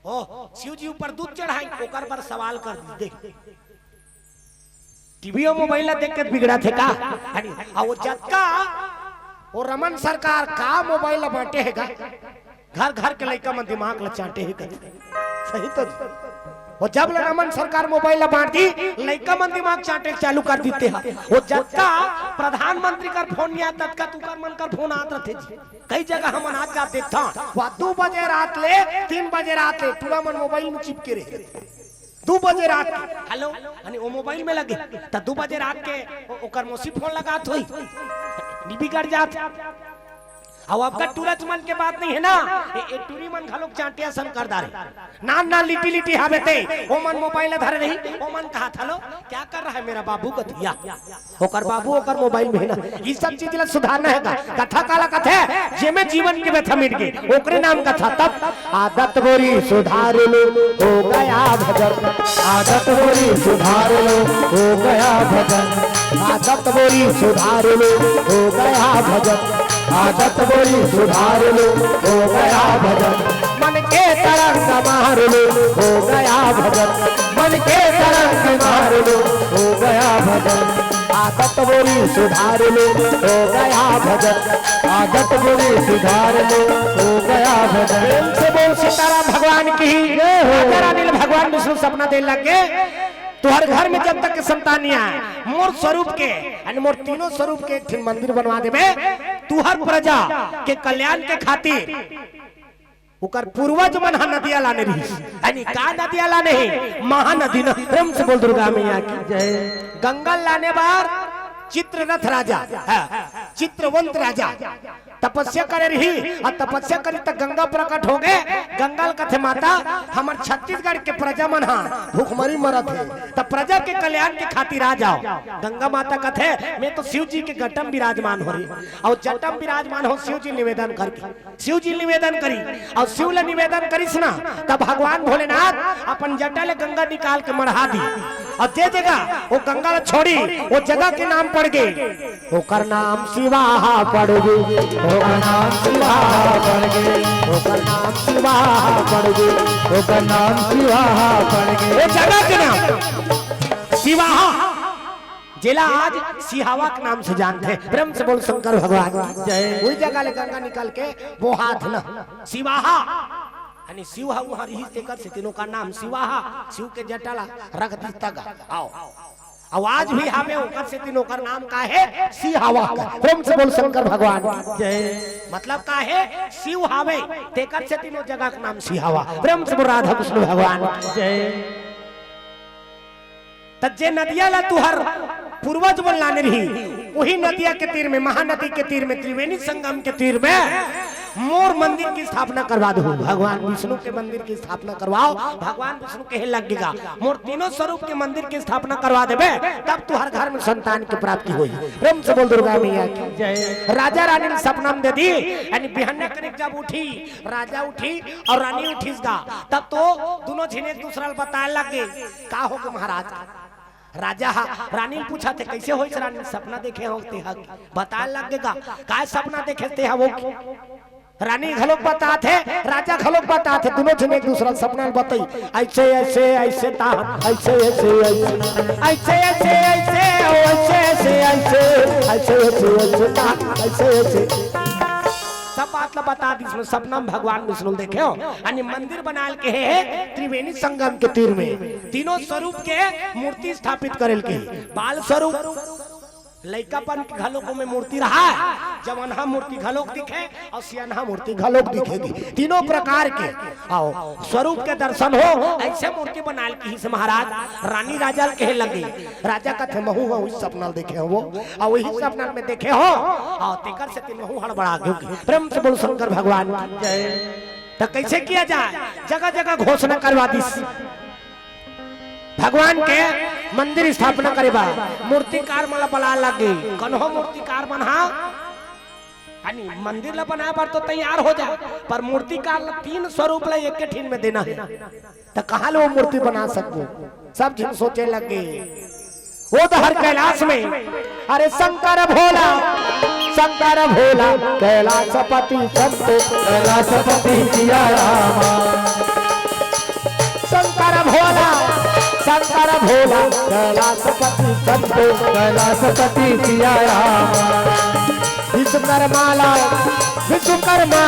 ओ शिव जी ऊपर दूध चढ़ाई ओकर पर सवाल कर देख टीवी और मोबाइल देख के बिगड़ा थे का वो जत्का वो रमन सरकार का मोबाइल बांटे है घर घर के लड़का मन दिमाग लचाटे है सही तो वो जब रमन सरकार मोबाइल बांटी लड़का मन दिमाग चाटे चालू कर देते हैं वो जत्का प्रधानमंत्री का फोन नहीं आता तत्का तुकार मन का फोन आता थे कई जगह हम आज जाते देखता वह 2 बजे रात ले 3 बजे रात ले पूरा मन मोबाइल में चिपके रहे 2 बजे रात हेलो यानी वो मोबाइल में लगे तो 2 बजे रात के ओकर मौसी फोन लगात होई बिगड़ जात अब आपका तुरंत मन के बात नहीं है ना ये टूरी मन घलोक चाटिया सन कर दारे नान ना लिटी लिटी हावेते वो मन मोबाइल धरे नहीं वो मन कहा था लो क्या कर रहा है मेरा बाबू कथिया ओकर बाबू ओकर मोबाइल में है ना ये सब चीज ला सुधारना है कथा काला कथा जे में जीवन के व्यथा मिट गई ओकरे नाम कथा तब आदत बोरी सुधार लो हो गया भजन आदत बोरी सुधार लो हो गया भजन आदत बोरी सुधार लो हो गया भजन आदत बोली सुधार लो हो गया भजन मन के तरंग मार लो हो गया भजन मन के तरंग मार लो हो गया भजन आदत बोली सुधार लो हो गया भजन आदत बोली सुधार लो हो गया भजन से बोल सीताराम भगवान की राजा भगवान विष्णु सपना दे लगे तुहर घर में जब तक संतानिया मोर स्वरूप के मोर तीनों स्वरूप के एक मंदिर बनवा देवे तुहर प्रजा के कल्याण के खातिर उकर पूर्वज मन नदिया लाने रही यानी का नदिया लाने ही महानदी न प्रेम से बोल दुर्गा मैया की जय गंगा लाने बार चित्ररथ राजा चित्रवंत राजा तपस्या करे रही और तपस्या करी तक गंगा प्रकट हो गए गंगा कथे माता हमार छत्तीसगढ़ के प्रजा मन भूखमरी मरत है तब प्रजा के कल्याण के खातिर आ जाओ गंगा माता कथे मैं तो शिव जी के घटम विराजमान हो रही और जटम विराजमान हो शिव जी निवेदन करके शिव जी निवेदन करी और शिव ले निवेदन करीस ना तब भगवान भोलेनाथ अपन जटा ले गंगा निकाल के मढ़ा दी और जे जगह वो गंगा छोड़ी वो जगह के नाम पड़ गए ओकर नाम शिवाहा पड़ गई ओकर नाम शिवाहा पड़ गए ओकर नाम शिवाहा पड़ गए ओकर नाम शिवाहा पड़ गए वो जगह के नाम शिवाहा जिला आज सिहावा के नाम से जानते हैं ब्रह्म से बोल शंकर भगवान जय वही जगह ले गंगा निकाल के वो हाथ न शिवाहा यानी शिव वहां रही तेकर से तीनों का नाम शिवाहा शिव के जटाला रख दी तक आओ आवाज भी हमें ऊपर से तीनों का नाम का है सिहावा ब्रह्म से बोल शंकर भगवान जय मतलब का है शिव हावे तेकर से तीनों जगह का नाम सिहावा ब्रह्म से बोल राधा कृष्ण भगवान जय तज्जे नदिया ला तुहर पूर्वज बोल लाने रही वही नदिया के तीर में महानदी के तीर में त्रिवेणी संगम के तीर में मोर मंदिर की स्थापना करवा दो भगवान विष्णु के मंदिर की स्थापना करवाओ भगवान विष्णु के लगेगा मोर तीनों स्वरूप के मंदिर की स्थापना करवा देबे तब तू हर घर में संतान की प्राप्ति होई ब्रह्म से बोल दुर्गा मैया की जय राजा रानी ने सपना में दे दी यानी बिहन्ने कनिक जब उठी राजा उठी और रानी उठी तब तो दोनों झिने एक दूसरा बताए लगे का हो के महाराज राजा रानी ने पूछा थे कैसे हो रानी सपना देखे होते बता लगेगा काय सपना देखे थे वो रानी घलोक बताते राजा घलोक बताते दोनों जन एक दूसरा सपना बताई ऐसे ऐसे ऐसे ता ऐसे ऐसे ऐसे ऐसे ऐसे ऐसे ऐसे ऐसे ऐसे ऐसे ता ऐसे ऐसे सब बात ला बता दी इसमें सपना में भगवान विष्णु देखे हो यानी मंदिर बनाल के है त्रिवेणी संगम के तीर में तीनों स्वरूप के मूर्ति स्थापित करेल के बाल स्वरूप लइकापन के घलोक में मूर्ति रहा है जवनहा मूर्ति घलोक दिखे और सियानहा मूर्ति घलोक दिखेगी तीनों प्रकार के आओ स्वरूप के दर्शन हो ऐसे मूर्ति बनाल की से महाराज रानी राजा कहे लगी राजा का थे महू वही सपना देखे हो वो और वही सपना में देखे हो और तेकर से तीन महू हड़बड़ा गए प्रेम से बोल शंकर भगवान तो कैसे किया जाए जगह जगह घोषणा करवा दी भगवान के मंदिर स्थापना करेबा मूर्तिकार मला बला लगे कन्हो मूर्तिकार बना यानी मंदिर ला बनाए पर तो तैयार हो जाए पर मूर्तिकार ला तीन स्वरूप ला एक के ठीन में देना है तो कहाँ वो मूर्ति बना सको सब जिन सोचे लगे वो तो हर कैलाश में अरे शंकर भोला कैलाशपति संत कैलाशपति सिया रामा शंकर भोला कैलाशपति संत कैलाशपति सिया रामा विश्वकर्मा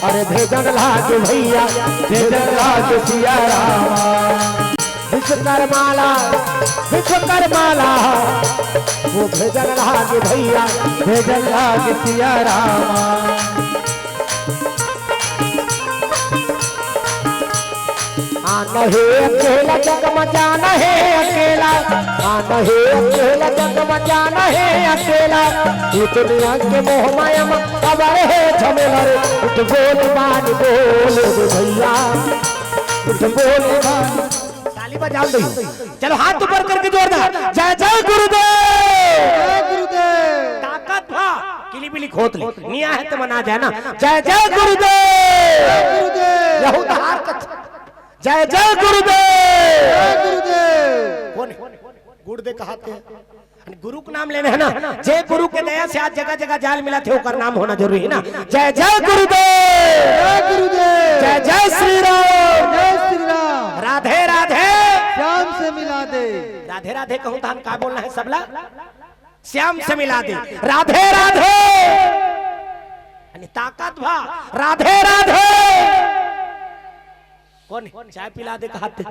अरे भेजन लाग भैया भेजन लाग सिया रामा विश्वकर्मा वो भेजन लाग भैया भेजन लाग सिया रामा आना है अकेला जग मचाना है अकेला आना है अकेला जग मचाना है अकेला ये दुनिया के मोह माया में खबर है झमेला रे उठ बोल मान बोल भैया उठ बोल मान ताली बजाओ दो चलो हाथ ऊपर करके जोरदार जय जय गुरुदेव ताकत भा किली बिली खोत ले निया है तो मना जाए ना जय जय गुरुदेव यहूदा हार कथ जय जय गुरुदेव कौन गुरुदेव कहते हैं गुरु का नाम लेने है ना जय गुरु के दया से आज जगह जगह जाल मिला थे ओकर नाम होना जरूरी है ना जय जय गुरुदेव जय जय श्री राम राधे राधे श्याम से मिला दे राधे राधे कहूँ तो हम क्या बोलना है सबला श्याम से मिला दे राधे राधे ताकत भा राधे राधे कौन चाय पिला दे कहते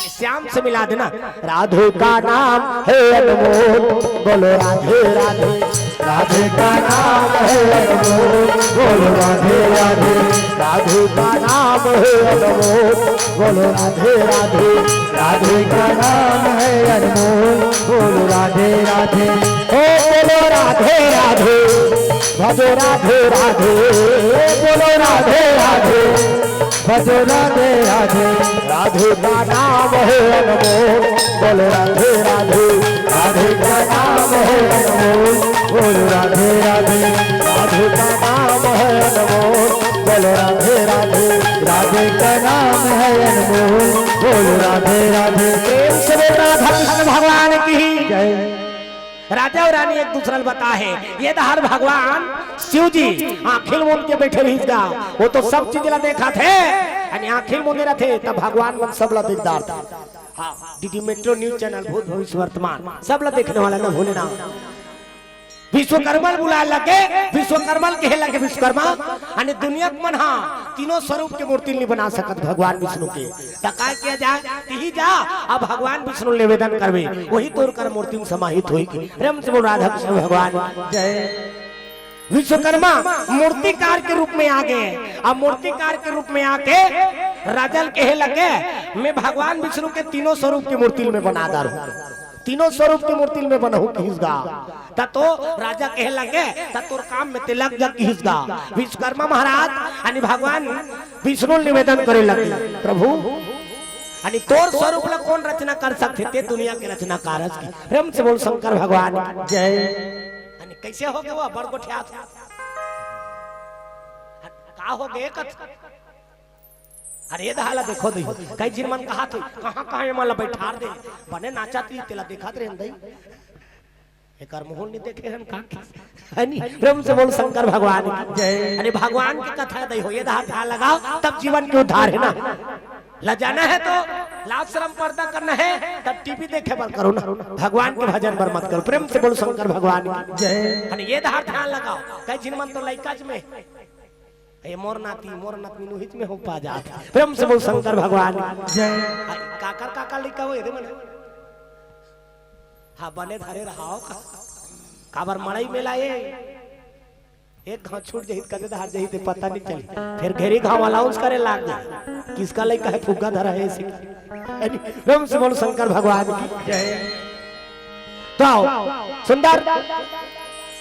श्याम से मिला देना राधे का नाम है अनमोल बोलो राधे राधे राधे का नाम है अनमोल बोलो राधे राधे राधे का नाम है अनमोल बोलो राधे राधे राधे का नाम है अनमोल बोलो राधे राधे ओ बोलो राधे राधे भजो राधे राधे बोलो राधे राधे भजो राधे राधे राधे का नाम है अनमोल बोलो राधे राधे राधे का नाम है अनमोल बोलो राधे राधे राधे का नाम है अनमोल बोलो राधे राधे राधे का नाम है अनमोल बोलो राधे राधे प्रेम से राधा कृष्ण भगवान की जय राजा और रानी एक दूसरे को बता है ये हर भगवान शिव जी आखिल मुंड के बैठे रही था वो तो सब चीज ला देखा थे आखिल मुंडे रहे तब भगवान मन सब ला दिखदार था हाँ डीडी मेट्रो न्यूज चैनल भूत भविष्य वर्तमान सब ला देखने वाला न भूले ना विश्वकर्मा बुला लगे विश्वकर्मा कहे लगे विश्वकर्मा यानी दुनिया मन हाँ तीनों स्वरूप के मूर्ति नहीं बना सकत भगवान विष्णु के काय किया जाए ही जा अब भगवान विष्णु निवेदन करवे वही तोड़ कर मूर्ति में समाहित होगी प्रेम से बोल राधा कृष्ण भगवान जय विश्वकर्मा मूर्तिकार के रूप में आ गए अब मूर्तिकार के रूप में आके राजल कहे लगे मैं भगवान विष्णु के तीनों स्वरूप की मूर्ति में बना दार तीनों स्वरूप की मूर्ति में बनहु खींचगा तो राजा कहे लगे तोर काम में तिलक जग खींचगा विश्वकर्मा महाराज यानी भगवान विष्णु निवेदन करे लगे प्रभु यानी तोर स्वरूप ला कौन रचना कर सकते थे दुनिया के रचना कारज की प्रेम से बोल शंकर भगवान जय यानी कैसे हो गए वो बड़ गोठिया का हो गए अरे ये दहाला देखो दई कई जिन मन कहा थे कहां कहां ये मला बैठार दे बने नाचाती तेला देखा रे दई एकर मोहन नहीं देखे हम का है नी प्रेम से बोल शंकर भगवान की जय। अरे भगवान की कथा दई हो ये दहा लगाओ तब जीवन के उद्धार है ना। लजाना है तो लाज शर्म पर्दा करना है तब टीवी देखे बर करो ना, भगवान के भजन बर मत करो। प्रेम से बोल शंकर भगवान की जय। अरे ये दहा ध्यान लगाओ कई जिन मन तो लइका में ए मोर नाती नुहित में हो पा जाता। प्रेम से बोल शंकर भगवान जय। काकर काका लिखा हो ये मन हाँ बने धरे रहाओ काबर मड़ई में लाए एक घाव छूट जहित कदे धार जहित पता नहीं चली फिर घेरी घाव अलाउंस करे लाग गए किसका लइका है फुग्गा धरा है इसी प्रेम से बोल शंकर भगवान की जय। तो आओ सुंदर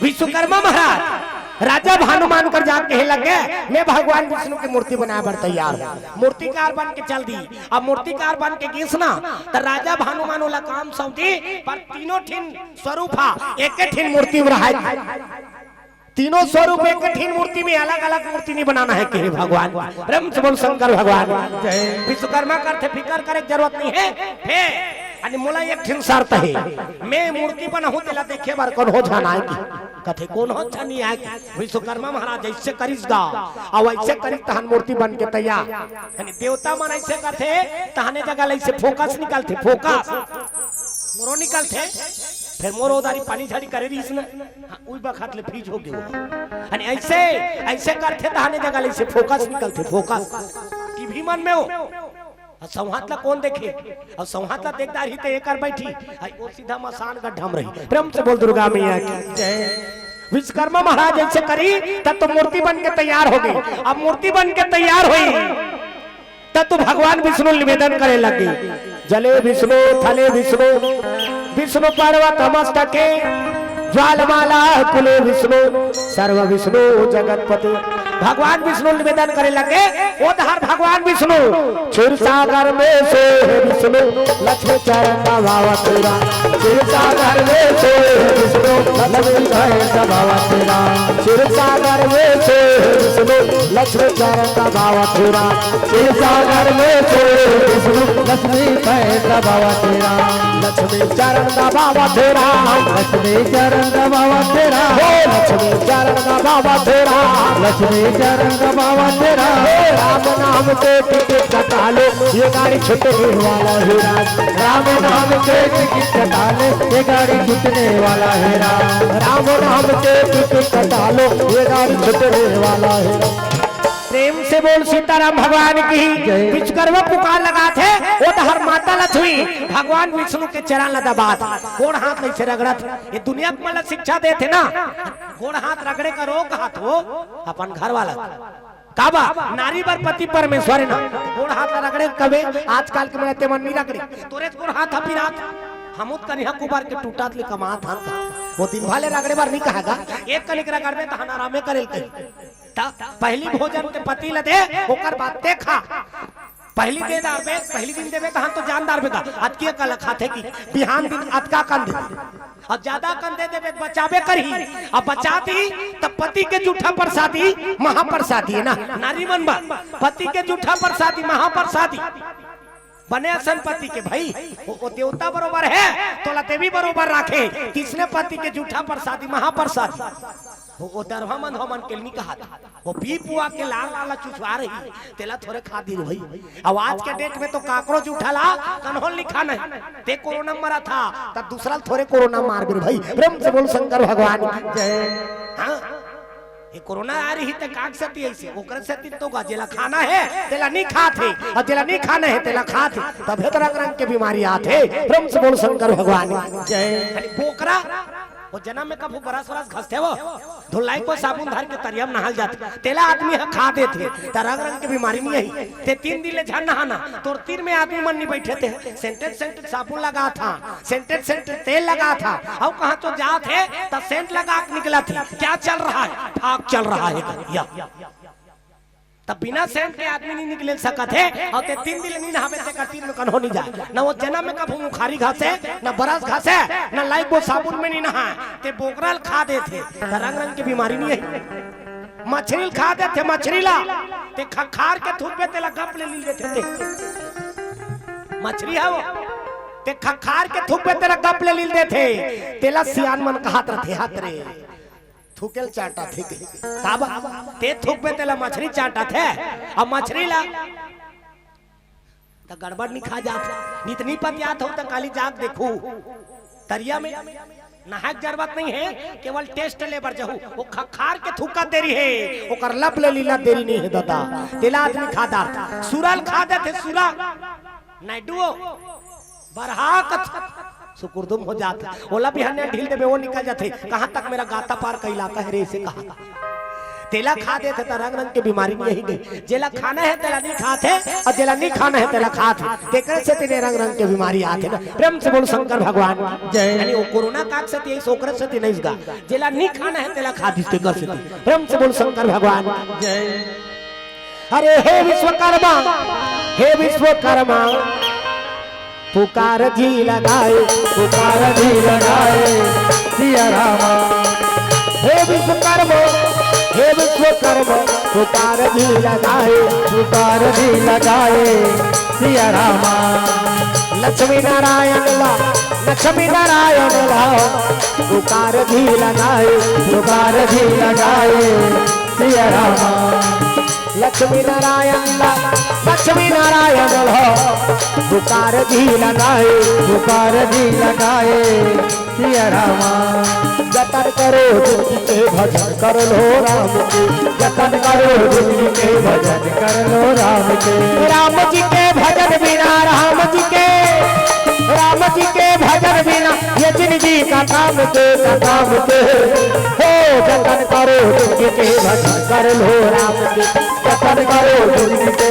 विश्वकर्मा महाराज राजा भानुमान कर जाके कहे लगे मैं भगवान विष्णु की मूर्ति बनाए बर तैयार हूं। मूर्तिकार बन के चल दी। अब मूर्तिकार बन के गीसना तो राजा भानुमान वाला काम सौंपी पर तीनों ठीन स्वरूप एक ठीन मूर्ति रहा तीनों स्वरूप एक ठीन मूर्ति में अलग अलग मूर्ति नहीं बनाना है कि भगवान प्रेम से बोल शंकर भगवान विश्वकर्मा करते फिकर करे जरूरत नहीं है अनि मोला एक ठीन शर्त है मैं मूर्ति बनाऊं तेला देखे बार कौन हो जाना है कथे कौन हो छनी है विश्वकर्मा महाराज ऐसे करिस दा और ऐसे करिस तहन मूर्ति बन के तैयार यानी देवता मन ऐसे करते तहने जगह ऐसे फोकस निकलते फोकस मोरो निकलते फिर मोरो उदारी पानी झाड़ी करे रही इसने उई बखत ले फ्रीज हो गयो यानी ऐसे ऐसे करते तहने जगह ऐसे फोकस निकलते फोकस टीवी मन में हो संहातला कौन देखे और संहातला देखदार ही ते एकर बैठी आई ओ सीधा मसान गड्ढा में रही। प्रेम से बोल दुर्गा मैया की जय। विश्वकर्मा महाराज ऐसे करी तब तो मूर्ति बन के तैयार हो गई। अब मूर्ति बन के तैयार हुई तब तो भगवान विष्णु निवेदन करे लगे जले विष्णु थले विष्णु विष्णु पर्वत मस्तके ज्वालमाला कुले विष्णु सर्व विष्णु जगतपति। भगवान विष्णु निवेदन करे लगे ओ धार भगवान विष्णु क्षीर सागर में से विष्णु लक्ष्मी चरण का भाव तेरा क्षीर सागर में से विष्णु लक्ष्मी चरण का भाव तेरा क्षीर सागर में से विष्णु लक्ष्मी चरण का भाव तेरा क्षीर सागर में से विष्णु लक्ष्मी चरण का भाव तेरा लक्ष्मी चरण का भाव तेरा लक्ष्मी चरण का भाव तेरा लक्ष्मी चरण का भाव तेरा लक्ष्मी चरण का बाबा तेरा राम नाम के टिकट कटा लो ये गाड़ी छूटने वाला है राम नाम के टिकट कटा लो ये गाड़ी छूटने वाला है राम नाम के टिकट कटा लो ये गाड़ी छूटने वाला है। प्रेम से बोल सीताराम भगवान की विश्वकर्मा पुकार लगा थे वो तो हर माता लक्ष्मी भगवान विष्णु के चरण लदा बात गोड़ हाथ नहीं से रगड़ा ये दुनिया को मतलब शिक्षा देते ना गोड़ हाथ रगड़े का रोग हाथ हो अपन घर वाला काबा नारी बर पति परमेश्वर है ना गोड़ हाथ रगड़े कबे आजकल के मेरे तेमन नहीं रगड़े तोरे गोड़ हाथ पिरात हमूत कनिहा कुबार के टूटात ले कमा था वो दिन भाले रगड़े बार नहीं कहेगा एक कनिक रगड़ में तहन आरामे करेल पहली भोजन के पति लदे ओकर बात देखा पहली दे दारबे पहली दिन देबे तहन तो जानदार बेगा आज के कल खाते की बिहान दिन अतका कन दे और ज्यादा कन दे देबे बचावे करही अब बचा दी तब पति के जूठा प्रसादी महाप्रसादी है ना नारी बनबा पति के जूठा प्रसादी महाप्रसादी बने संपत्ति के भाई वो देवता बरोबर है तो देवी बरोबर राखे तीसरे पति के जूठा प्रसादी महाप्रसादी वो दरवा मन हो मन के नहीं कहा था वो पी पुआ के लाल लाला चुचवा रही तेला थोड़े खा दी भाई। अब आज के डेट में तो काकरोच उठाला कन्होल लिखा नहीं ते कोरोना मरा था तब दूसरा थोड़े कोरोना मार भी भाई। प्रेम से बोल शंकर भगवान की जय। हाँ ये कोरोना आ रही ते काग सती ऐसे ओकर सती तो जेला खाना है तेला नहीं खाते और जेला नहीं खाना है तेला खाते तब तरह रंग के बीमारी आते। प्रेम से बोल शंकर भगवान जय। बोकरा वो जन्म में कब बरस बरस घसते वो धुलाई को साबुन धर के तरियम नहाल जाते तेला आदमी है खा देते तरह रंग की बीमारी नहीं आई ते 3 दिन ले झन नहाना तो 3 में आदमी मन नहीं बैठे थे सेंटेड साबुन लगा था सेंटेड तेल लगा था अब कहाँ तो जाते तब सेंट लगा निकला था क्या चल रहा है ठाक चल रहा है तब बिना सेंट के आदमी नहीं निकले सकत है और ते 3 दिन नहीं नहावे ते 3 में कन्हो नहीं जाए ना वो जन्म में कभी मुखारी घासे ना बरस घासे ना लाइक वो साबुन में नहीं नहा ते बोकरल खा देते रंग रंग की बीमारी नहीं है। मछली खा देते मछली ला ते खखार के थूक पे तेला गप ले ली देते ते मछली है वो ते खखार के थूक पे तेरा गप ले ली देते तेला सियान मन का हाथ रथे हाथ रे थूकेल चाटा थे ताबा ते थूक पे तेला मछली चाटा थे अब मछली ला तो गड़बड़ नहीं खा जाता नितनी पतियात हो तो काली जाग देखू तरिया में नहाक जरूरत नहीं है केवल टेस्ट लेबर जहू वो खखार के थूका देरी है ओकर लब ले लीला देरी नहीं है दादा तेला आदमी खाता सुरल खा देते सुरा नाइडुओ बरहा कथ सुकुरदुम हो जाता ओला भी हन्ने ढील देबे वो निकल जाते कहां तक मेरा गाता पार का इलाका है रे इसे कहा तेला खा देते तो रंग रंग की बीमारी में यही गई जेला खाना है तेला नहीं खाते और जेला नहीं खाना है तेला खाते तेकरे से तेरे रंग रंग की बीमारी आते ना प्रेम से बोल शंकर भगवान जय यानी वो कोरोना काक से यही सोकर से नहीं इसका जेला नहीं खाना है तेला खा दी तेकर से प्रेम से बोल शंकर भगवान जय अरे हे विश्वकर्मा हे विश्वकर्मा पुकार जी लगाए सिया रामा हे विश्वकर्मा पुकार जी लगाए सिया रामा लक्ष्मी नारायण ला पुकार जी लगाए सिया रामा लक्ष्मी नारायण ला पुकार जी लगाए सिया रामा जतन करो दुखी के भजन कर लो राम के जतन करो दुखी के भजन कर लो राम जी के भजन बिना राम जी के भजन बिना ये जिंदगी का काम के हो जतन करो दुखी के भजन कर लो राम के जतन करो दुखी के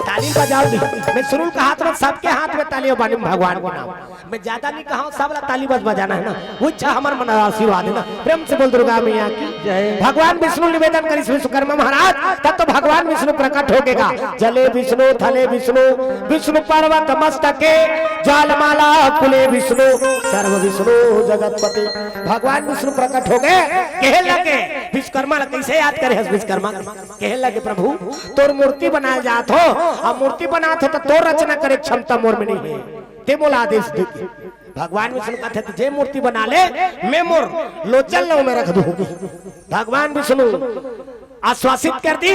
ताली बजाओ दी मैं सुरुल का हाथ में सबके हाथ में ताली बानी भगवान को नाम मैं ज्यादा नहीं कहा सब ताली बस बजाना है ना वो इच्छा हमारे मन आशीर्वाद है ना प्रेम से बोल दुर्गा मैया की जय भगवान विष्णु निवेदन करी विश्वकर्मा महाराज तब तो भगवान विष्णु प्रकट होगेगा जले विष्णु थले विष्णु पर्वत मस्तके जालमाला कुले विष्णु सर्व विष्णु जगतपति भगवान विष्णु प्रकट हो गए कहे लगे विश्वकर्मा कैसे याद करे विश्वकर्मा कहे लगे प्रभु तोर मूर्ति बनाया जात हो अब मूर्ति बनाते तो तोर रचना करे क्षमता मोर में नहीं है ते मोला आदेश दे भगवान विष्णु कहते थे जे मूर्ति बना ले मैं मोर लोचन लो में रख दूंगी भगवान विष्णु आश्वासित कर दी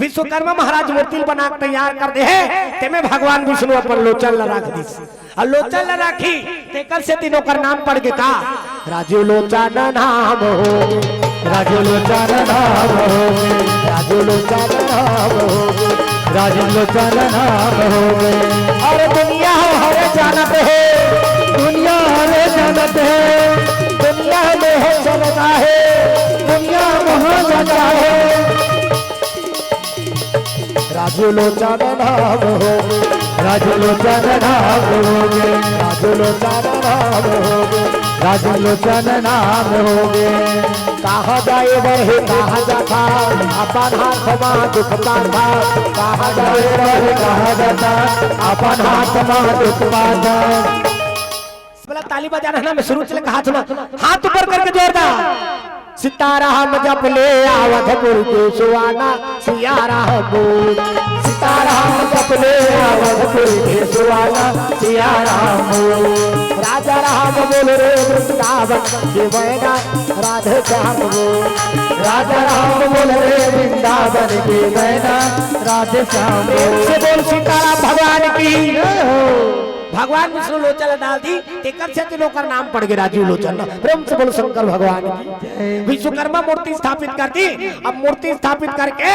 विश्वकर्मा महाराज मूर्ति बना तैयार कर दे ते में भगवान विष्णु अपन लोचन ला रख दी और लोचन ला राखी ते कल से तीनों का नाम पड़ गया का राजू लोचन नाम हो राजू लोचन नाम हो राजू लोचन नाम हो राजू लोचन नाम हो और दुनिया हरे जानत है दुनिया हरे जानत है दुनिया में है चलता है दुनिया वहाँ जाता है राजू लोचन नाम हो राजू लोचन नाम होगे राजू लोचन नाम होगे राजू लोचन नाम होगे कहाँ जाए बढ़े कहाँ जाता अपन हाथ में दुख पाता कहाँ जाए बढ़े कहाँ जाता अपन हाथ में दुख पाता बोला ताली बजाना है ना मैं शुरू से हाथ में हाथ ऊपर करके जोरदार सीताराम जप ले अवधपुर के सुहाना सियाराम बोल सीताराम जप ले अवधपुर के सुहाना सियाराम बोल राजा राम बोल रे वृंदावन के मैना राधे श्याम बोल राजा राम बोल रे वृंदावन के मैना राधे श्याम बोल सीताराम भगवान की भगवान विष्णु लोचन डाल दी तेकर से तीनों का नाम पड़ गया राजू लोचन प्रेम से बोलो शंकर भगवान की विश्वकर्मा मूर्ति स्थापित कर दी अब मूर्ति स्थापित करके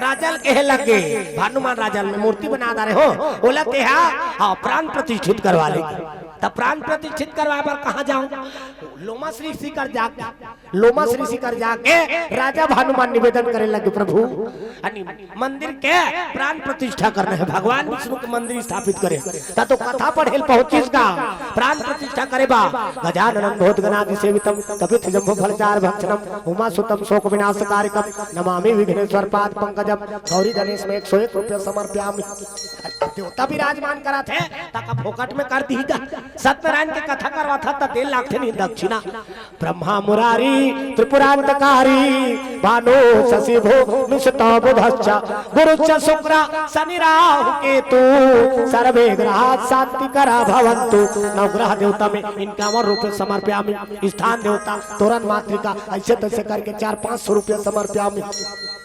राजल कहे लगे भानुमान राजल में मूर्ति बना रहे हो बोला ते हाँ प्राण प्रतिष्ठित करवा लेगी तब प्राण प्रतिष्ठित करवा पर कहाँ जाऊं लोमा श्री शिखर जाके राजा भानुमान निवेदन करे लगे प्रभु मंदिर के प्राण प्रतिष्ठा करना है भगवान विष्णु के मंदिर स्थापित करे तो कथा पढ़ेल पहुंचिस का प्राण प्रतिष्ठा करे बा गजाननं भूतगणादि सेवितम कपित जम्बो फलचार भक्षणम उमा सुतम शोक विनाश कारकम नमामि विघ्नेश्वर पाद पंकज जब गौरी गणेश में 101 रुपये समर्प्यामि। देवता विराजमान करा थे ताका फोकट में कर दीगा। सत्यनारायण की कथा करवा था तो 1.5 लाख थे नहीं दक्षिणा। ब्रह्मा मुरारी त्रिपुरांतकारी भानु शशि भो निशता बुधश्च गुरुश्च शुक्र शनि राहु केतु सर्वे ग्रह शांतिकरा भवन्तु। नवग्रह देवता में 51 रुपये समर्प्यामि। स्थान देवता तोरण मातृका ऐसे तैसे करके 400-500 रुपये समर्प्यामि।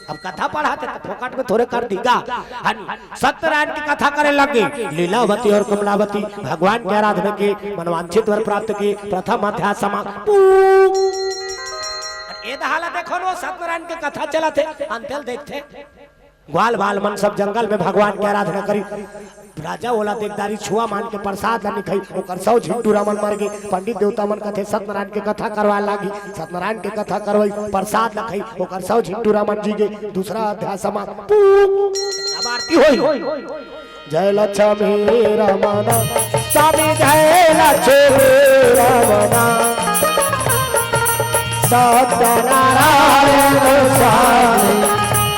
अब कथा पढ़ाते तो फोकट में थोड़े कर दीगा। सत्यनारायण की कथा करे लगे। लीलावती और कमलावती भगवान की आराधना की मनवांछित वर प्राप्त की प्रथम अध्याय समाप्त। ये दहाला देखो नो सत्यनारायण की कथा चला थे अंतल देखते ग्वाल बाल मन सब जंगल में भगवान की आराधना करी। राजा ओला देखदारी छुआ मान के प्रसाद नहीं खाई ओकर 100 झिंटू रामन मर गए। पंडित देवता मन कथे सत्यनारायण के कथा करवा लागी। सत्यनारायण के कथा करवाई प्रसाद न खाई ओकर 100 झिंटू रामन जी गए। दूसरा अध्याय समाप्त। अब आरती होई। जय लक्ष्मी रमन स्वामी जय लक्ष्मी रमन सत्यनारायण स्वामी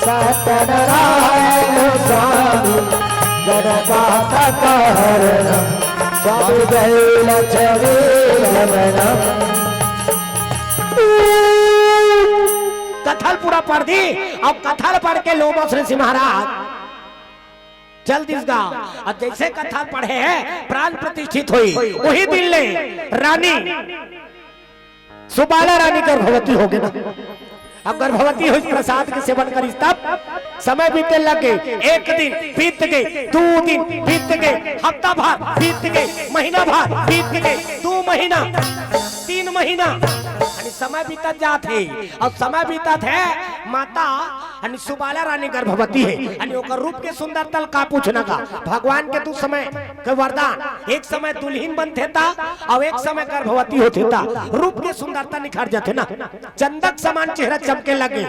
सत्यनारायण स्वामी जगदाता कहरण स्वामी जय लक्ष्मी रमन। कथल पूरा पढ़ दी। अब कथल पढ़ के लोमो श्री महाराज जल्दी गा। और जैसे कथा पढ़े हैं प्राण प्रतिष्ठित हुई। वही दिन ले रानी सुबाला रानी गर्भवती हो गई ना। अब गर्भवती हुई प्रसाद के सेवन करी तब समय बीते लगे। 1 दिन बीत गए 2 दिन बीत गए हफ्ता भर बीत गए महीना भर बीत गए 2 महीना 3 महीना समय बीतत जाते। अब समय बीतत है माता सुबाला रानी गर्भवती है। ओकर रूप के सुंदरता का पूछना का भगवान के 2 समय के वरदान। एक समय दुल्हन बनते था और एक समय गर्भवती होते था। रूप के सुंदरता निखर जाते ना। चंदक समान चेहरा चमके लगे।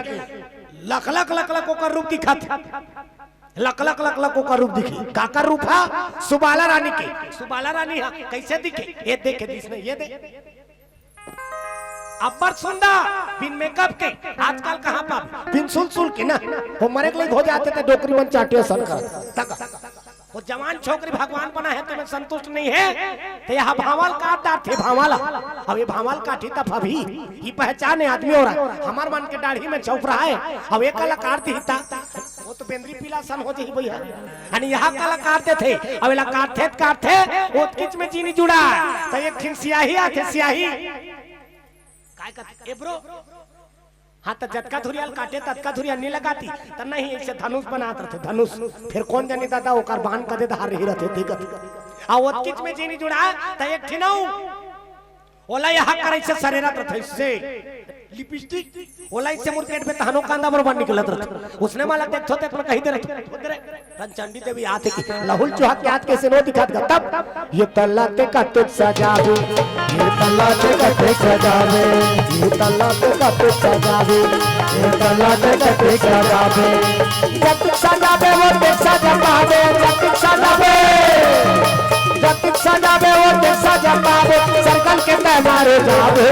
लख लख लख लख ओकर रूप दिखत लख लख लख लख ओकर रूप दिखी। काका रूप है सुबाला रानी के। सुबाला रानी है कैसे दिखे ये देखे जिसने ये दे अपर सुंदर बिन मेकअप के। आजकल कहाँ पर बिन सुल के ना वो मरे के लिए हो जाते थे डोकरी मन चाटियो सन कर। वो जवान छोकरी भगवान बना है तुम्हें संतुष्ट नहीं है तो यहाँ भावल काटदार थे भावाला। अब ये भावल काटी तब अभी ये पहचाने आदमी हो रहा है। हमार मन के दाढ़ी में चौक रहा है। अब एक कलाकार दिखता वो तो बेंद्री पीला सन हो जाए भैया। यानी यहाँ कलाकार थे अब इला काटते वो किच में चीनी जुड़ा तो एक खिन स्याही आते स्याही ब्रो हाँ तो जटका धुरियाल काटे तटका धुरियाल नहीं लगाती तो नहीं ऐसे धनुष बनाते रहते धनुष। फिर कौन जानी दादा ओकर बांध कदे धार रही रहते दिक्कत आ वो किच में जीनी जुड़ा तो एक ठिनाऊ ओला यहाँ करे से सरेरत रहते से लिपस्टिक ओला इससे मुर्केट पे तहनो कांदा बरबाद निकलत रहते। उसने माला देखो ते कहीं दे रहे रंचंडी देवी आते की लहुल चौहा के हाथ कैसे नो दिखात तब ये तल्ला ते काटे सजावे ये तल्ला ते काटे सजावे ये तल्ला ते काटे सजावे ये तल्ला ते काटे सजावे जब सजावे वो ते सजावे जब सजावे जब सजावे वो ते सजावे सर्कल के पे मारे जावे।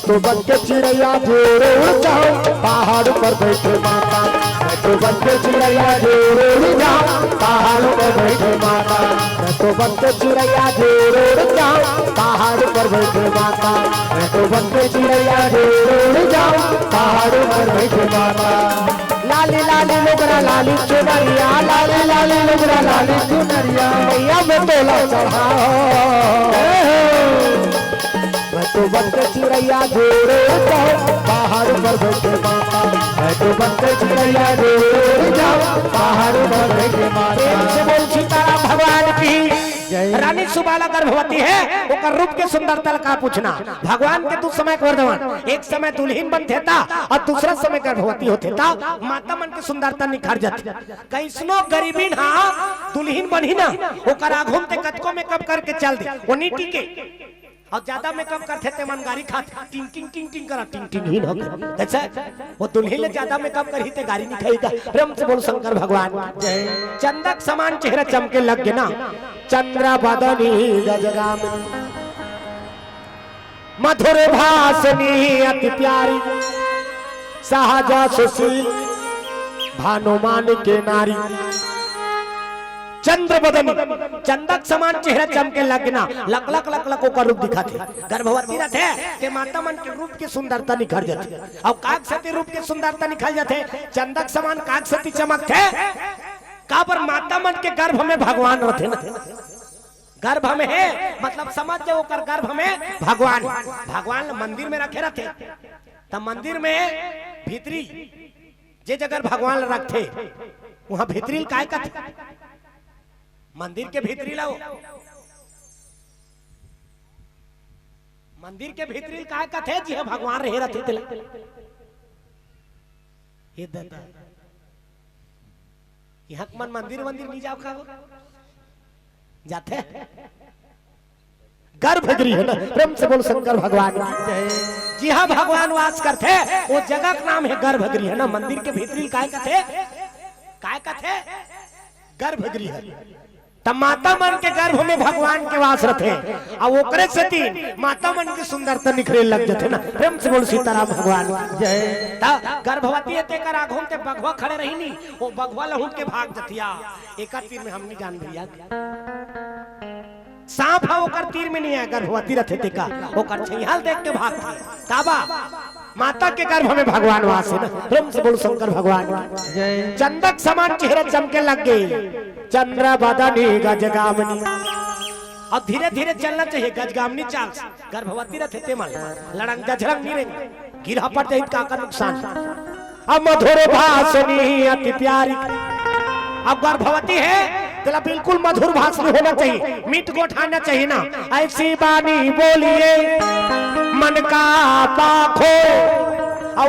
तो बन के चिड़ैया जोड़े उड़ जाओ पहाड़ पर बैठे माता। तो बन के चिड़ैया जोड़े उड़ जाओ पहाड़ पर बैठे माता। तो बन के चिड़ैया जोड़े उड़ जाओ पहाड़ पर बैठे माता। तो बन के चिड़ैया जोड़े उड़ जाओ पहाड़ पर बैठे माता। लाली लाली लुगरा लाली चुनरिया लाली लाली लुगरा लाली चुनरिया मैया में तोला चढ़ाओ। तो बन के चिड़ैया जोड़े जाओ पहाड़ पर बैठे माता। तो बन के चिड़ैया जोड़े जाओ पहाड़ पर बैठे माता। से बोल सीताराम भगवान की रानी सुबाला गर्भवती है ओकर रूप के सुंदरता का पूछना। भगवान के 2 समय वर्धमान एक समय दुल्हन बनते था और दूसरा समय गर्भवती होते था। माता मन की सुंदरता निखर जाती। कैसनो गरीबी ना दुल्हन बनी ना ओकर आघूम ते कतको मेकअप करके चल दे वो नीटी के और ज्यादा मेकअप करते थे मन गाड़ी खाते टिंग टिंग टिंग टिंग करा टिंग टिंग ही ना अच्छा वो दुल्हे ले ज्यादा मेकअप करी थे गाड़ी नहीं खाएगा। प्रेम से बोल शंकर भगवान जय। चंदक समान चेहरा चमके लग गए ना। चंद्र बदनी गजगामिनी मधुर भाषणी अति प्यारी सहजा सुशील भानुमान के नारी चंद्र बदन चंदक समान चेहरा चमके लगना लक लक लक लक का रूप दिखाते गर्भवती रहते के माता मन के रूप की सुंदरता निखर जाती और काक सती रूप की सुंदरता निखर जाते चंदक समान काक सती चमकते का पर माता मन के गर्भ में भगवान रहते ना गर्भ में है मतलब समझ जाओ कर गर्भ में भगवान मंदिर में रखे रहते तब मंदिर में भीतरी जे जगह भगवान रखते वहां भीतरी काय का मंदिर के भीतरी लाओ मंदिर के भीतरी काय का थे जी भगवान रहे रहते ये दादा यहाँ मन मंदिर नहीं जाओ का जाते गर्भगृह है ना प्रेम से बोल शंकर भगवान जी हाँ भगवान वास करते वो जगह का नाम है गर्भगृह है ना मंदिर के भीतरी काय का थे गर्भगृह तब माता मन के गर्भ में भगवान के वास रहते और ओकरे से तीन माता मन की सुंदरता निखरे लग जाते ना प्रेम से बोल सीताराम भगवान जय गर्भवती ते कर आघों ते बघवा खड़े रही नी वो बघवा लहुन के भाग जतिया एक तीर में हमने जान भैया सांप है ओकर तीर में नहीं है गर्भवती रहते ते का ओकर छैहाल देख के भाग काबा माता के गर्भ में भगवान वास है ना प्रेम से बोल शंकर भगवान जय चंदक समान चेहरा चमके लग गए चंद्र बदनी गजगामनी और धीरे धीरे चलना चाहिए गजगामनी चाल गर्भवती रहते ते मल लड़ंग जझरंग नहीं रहे गिरह पड़ जाए का नुकसान अब मधुर भाषणी अति प्यारी अब गर्भवती है तो बिल्कुल मधुर भाषण होना चाहिए मीठ गोठाना चाहिए ना ऐसी बानी बोलिए मन का पाखो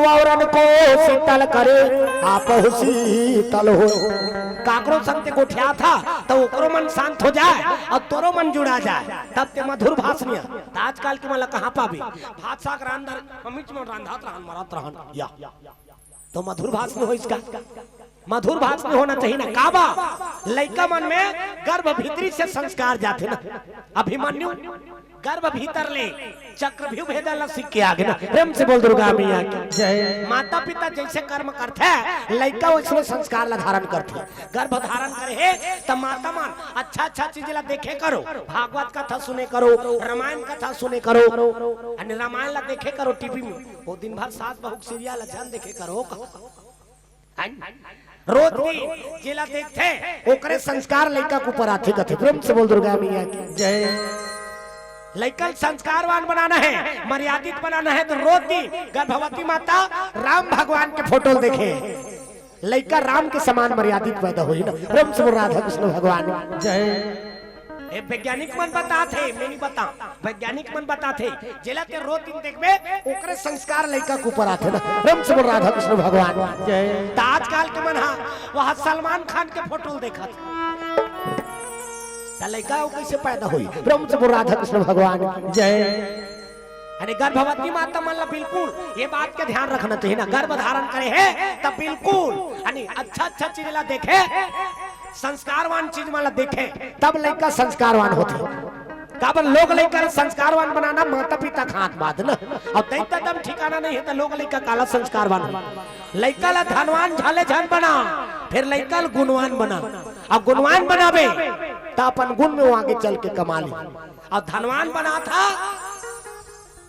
औरन को शीतल करे आप शीतल हो काकरो संग गोठिया था तो ओकरो मन शांत हो जाए और तोरो मन जुड़ा जाए तब ते मधुर भाषण आजकल के मतलब कहाँ पाबी भात साग रांधर अमित में रांधात रहन मरत रहन या तो मधुर भाषण हो इसका मधुर भाषण होना चाहिए ना काबा लड़का मन में गर्भ भीतरी से संस्कार जाते ना अभिमन्यु गर्भ भीतर ले चक्रव्यूह भेदल सीख के आगे ना प्रेम से बोल दुर्गा मैया की जय माता पिता जैसे कर्म करते हैं लड़का वैसे संस्कार ला धारण करते गर्भ धारण करे तब माता मन अच्छा चीज ला देखे करो भागवत कथा सुने करो रामायण कथा सुने करो रामायण ला देखे करो टीवी में वो दिन भर सास बहू सीरियल ध्यान देखे करो रोज जिला देखते ओकरे संस्कार लड़का के ऊपर आते कथे प्रेम से बोल दुर्गा मैया की जय लड़का संस्कारवान बनाना है मर्यादित बनाना है तो रोज दिन गर्भवती माता राम भगवान के फोटो देखे लड़का राम के समान मर्यादित पैदा हुई ना प्रेम से बोल राधा कृष्ण भगवान जय वैज्ञानिक मन बताते मैं नहीं बता वैज्ञानिक मन बताते जिला के रोज दिन देखबे ओकरे संस्कार लड़का के ऊपर आते ना प्रेम से बोल राधा कृष्ण भगवान जय आजकल के मन वहां सलमान खान के फोटो देखा लड़का कैसे पैदा हुई प्रेम से बोल राधा कृष्ण भगवान जय अरे गर्भवती माता मन बिल्कुल ये बात का ध्यान रखना चाहिए ना गर्भ धारण करे है तब बिल्कुल अच्छा चीज ला देखे संस्कारवान चीज माला देखे तब लड़का संस्कारवान होते काबर लोग लड़का संस्कारवान बनाना माता पिता का हाथ बात ना और दैता दम ठिकाना नहीं है तो लोग लड़का काला संस्कारवान लड़का ला धनवान झाले झन बना फिर लड़का गुणवान बना और गुणवान बनावे तो अपन गुण में आगे चल के कमा ली और धनवान बना था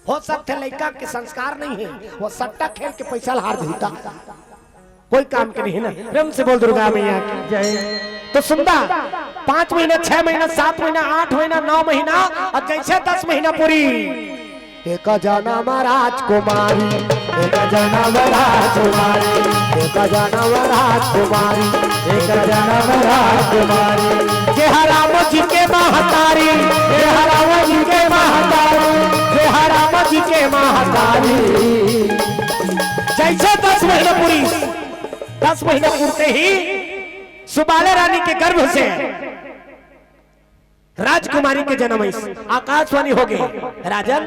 हो सकते लड़का के संस्कार नहीं है वो सट्टा खेल के पैसा हार देता कोई काम के नहीं ना प्रेम से बोल दुर्गा मैया की जय तो सुंदर 5 महीना 6 महीना 7 महीना 8 महीना 9 महीना और जैसे 10 महीना पूरी एक जनम राजकुमारी एक जनम राजकुमारी एक जनम राजकुमारी एक जनम राजकुमारी जय राम जी के महतारी जय राम जी के महतारी जय राम जी के महतारी जैसे 10 महीना पूरी 10 महीने पूरते ही सुबाला रानी के गर्भ से राजकुमारी के जन्म आकाशवाणी हो गई राजन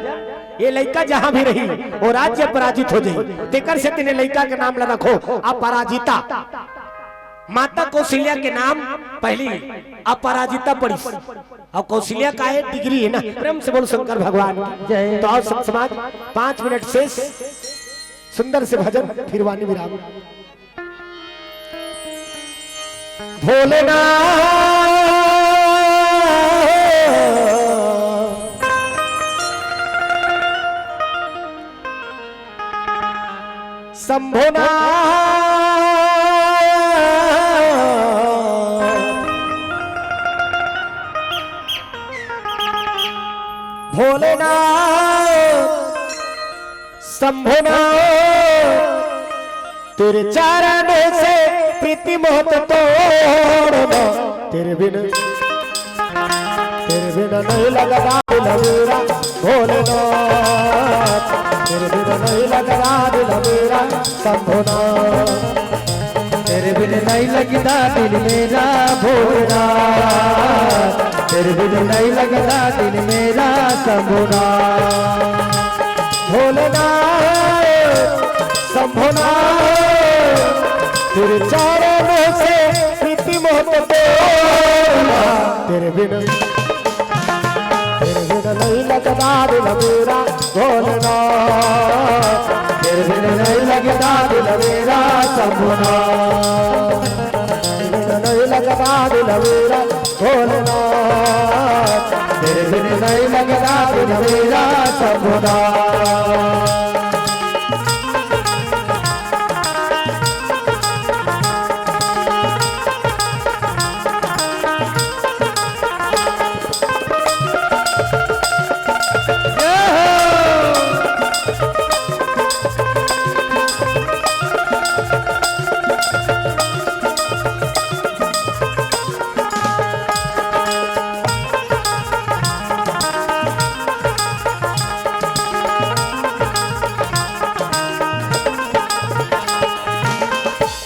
ये लड़का जहां भी रही वो राज्य पराजित हो जाए तेकर से तिने लड़का के नाम रखो अपराजिता माता कौशल्या के नाम पहली अपराजिता पड़ी और कौशल्या का एक डिग्री है ना प्रेम से बोल शंकर भगवान तो और समाज 5 मिनट शेष सुंदर से भजन फिर वाणी विराम। भोलेनाथ शंभुनाथ भोलेनाथ शंभुनाथ तेरे चरणों से प्रीति मोहत तोड़ना, तेरे बिन नहीं लगता दिल मेरा भोलेनाथ, तेरे बिन नहीं लगता दिल मेरा शंभुनाथ, तेरे बिन नहीं लगता दिल मेरा भोलेनाथ, तेरे बिन नहीं लगता दिल मेरा शंभुनाथ। भोलेनाथ शंभुनाथ तेरे चरणों से प्रीति मोहत तोड़ना, तेरे बिन नहीं लगता दिल मेरा भोलेनाथ, तेरे बिन नहीं लगता दिल मेरा शंभुनाथ, तेरे बिन नहीं लगता दिल मेरा भोलेनाथ, तेरे बिन नहीं लगता दिल मेरा शंभुनाथ।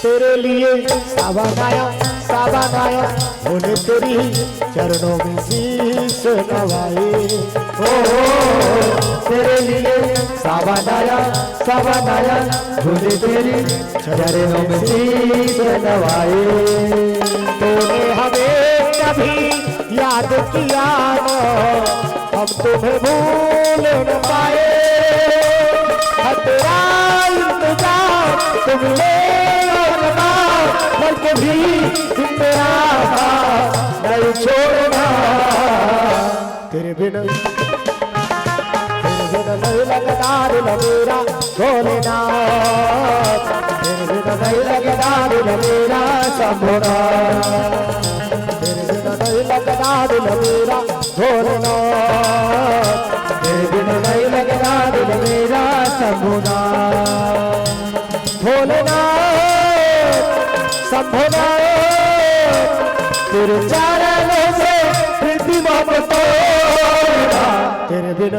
तेरे लिए सावन आया भोले तेरी चरणों में शीश नवाए, ओ तेरे लिए सावन आया भोले तेरी चरणों में शीश नवाए। तूने हमें कभी याद किया न, हम तुम्हें भूल न पाए, तेरा इंतजार तुमने बल्कि भी तेरा नहीं छोड़ना, तेरे बिन नहीं लगता दिल मेरा भोलेनाथ, तेरे बिन नहीं लगता दिल मेरा शंभुनाथ, तेरे बिन नहीं लगता दिल मेरा भोलेनाथ, तेरे बिन नहीं लगता दिल मेरा शंभुनाथ। भोलेनाथ शंभुनाथ तेरे चरणों से प्रीति मोहत तोड़ना, तेरे बिन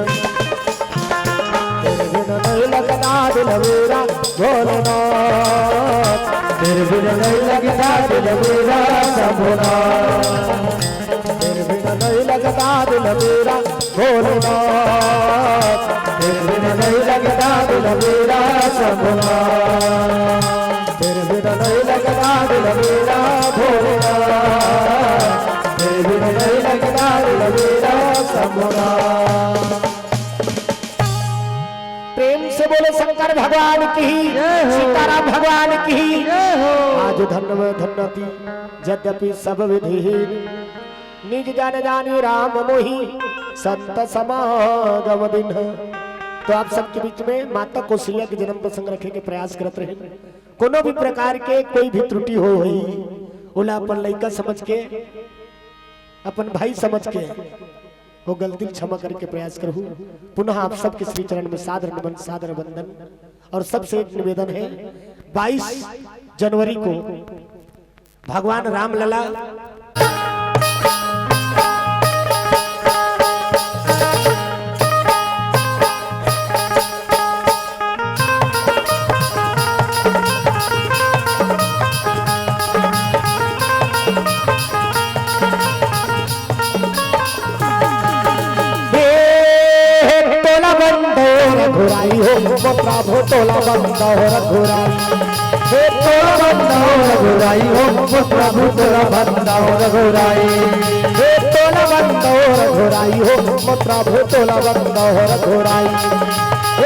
नहीं लगता दिल मेरा भोलेनाथ, तेरे बिन नहीं लगता दिल मेरा शंभुनाथ, तेरे बिन नहीं लगता दिल मेरा भोलेनाथ, तेरे बिन नहीं लगता दिल मेरा शंभुनाथ, तेरे बिन नहीं लगता दिल मेरा भोलेनाथ, तेरे बिन नहीं लगता दिल मेरा शंभुनाथ। प्रेम से बोले शंकर भगवान की, सीताराम भगवान की। आज धन्य में धन्यति यद्यपि सब विधि, निज जान जानी राम मोही संत समागम दिन। तो आप सबके बीच में माता कौशल्या के जन्म प्रसंग रखे के प्रयास करते रहे। कोनो भी प्रकार के कोई भी त्रुटि हो हुई ओला अपन लड़का समझ के, अपन भाई समझ के वो गलती क्षमा करके प्रयास करूं। पुनः आप सबके श्री चरण में सादर नमन, सादर वंदन। और सबसे एक निवेदन है, 22 जनवरी को भगवान रामलला घुराई हो प्रभु तोला बंदा हो रघुराई, हे तोला बंदा हो रघुराई हो प्रभु तोला बंदा हो रघुराई, हे तोला बंदा हो रघुराई हो प्रभु तोला बंदा हो रघुराई, हे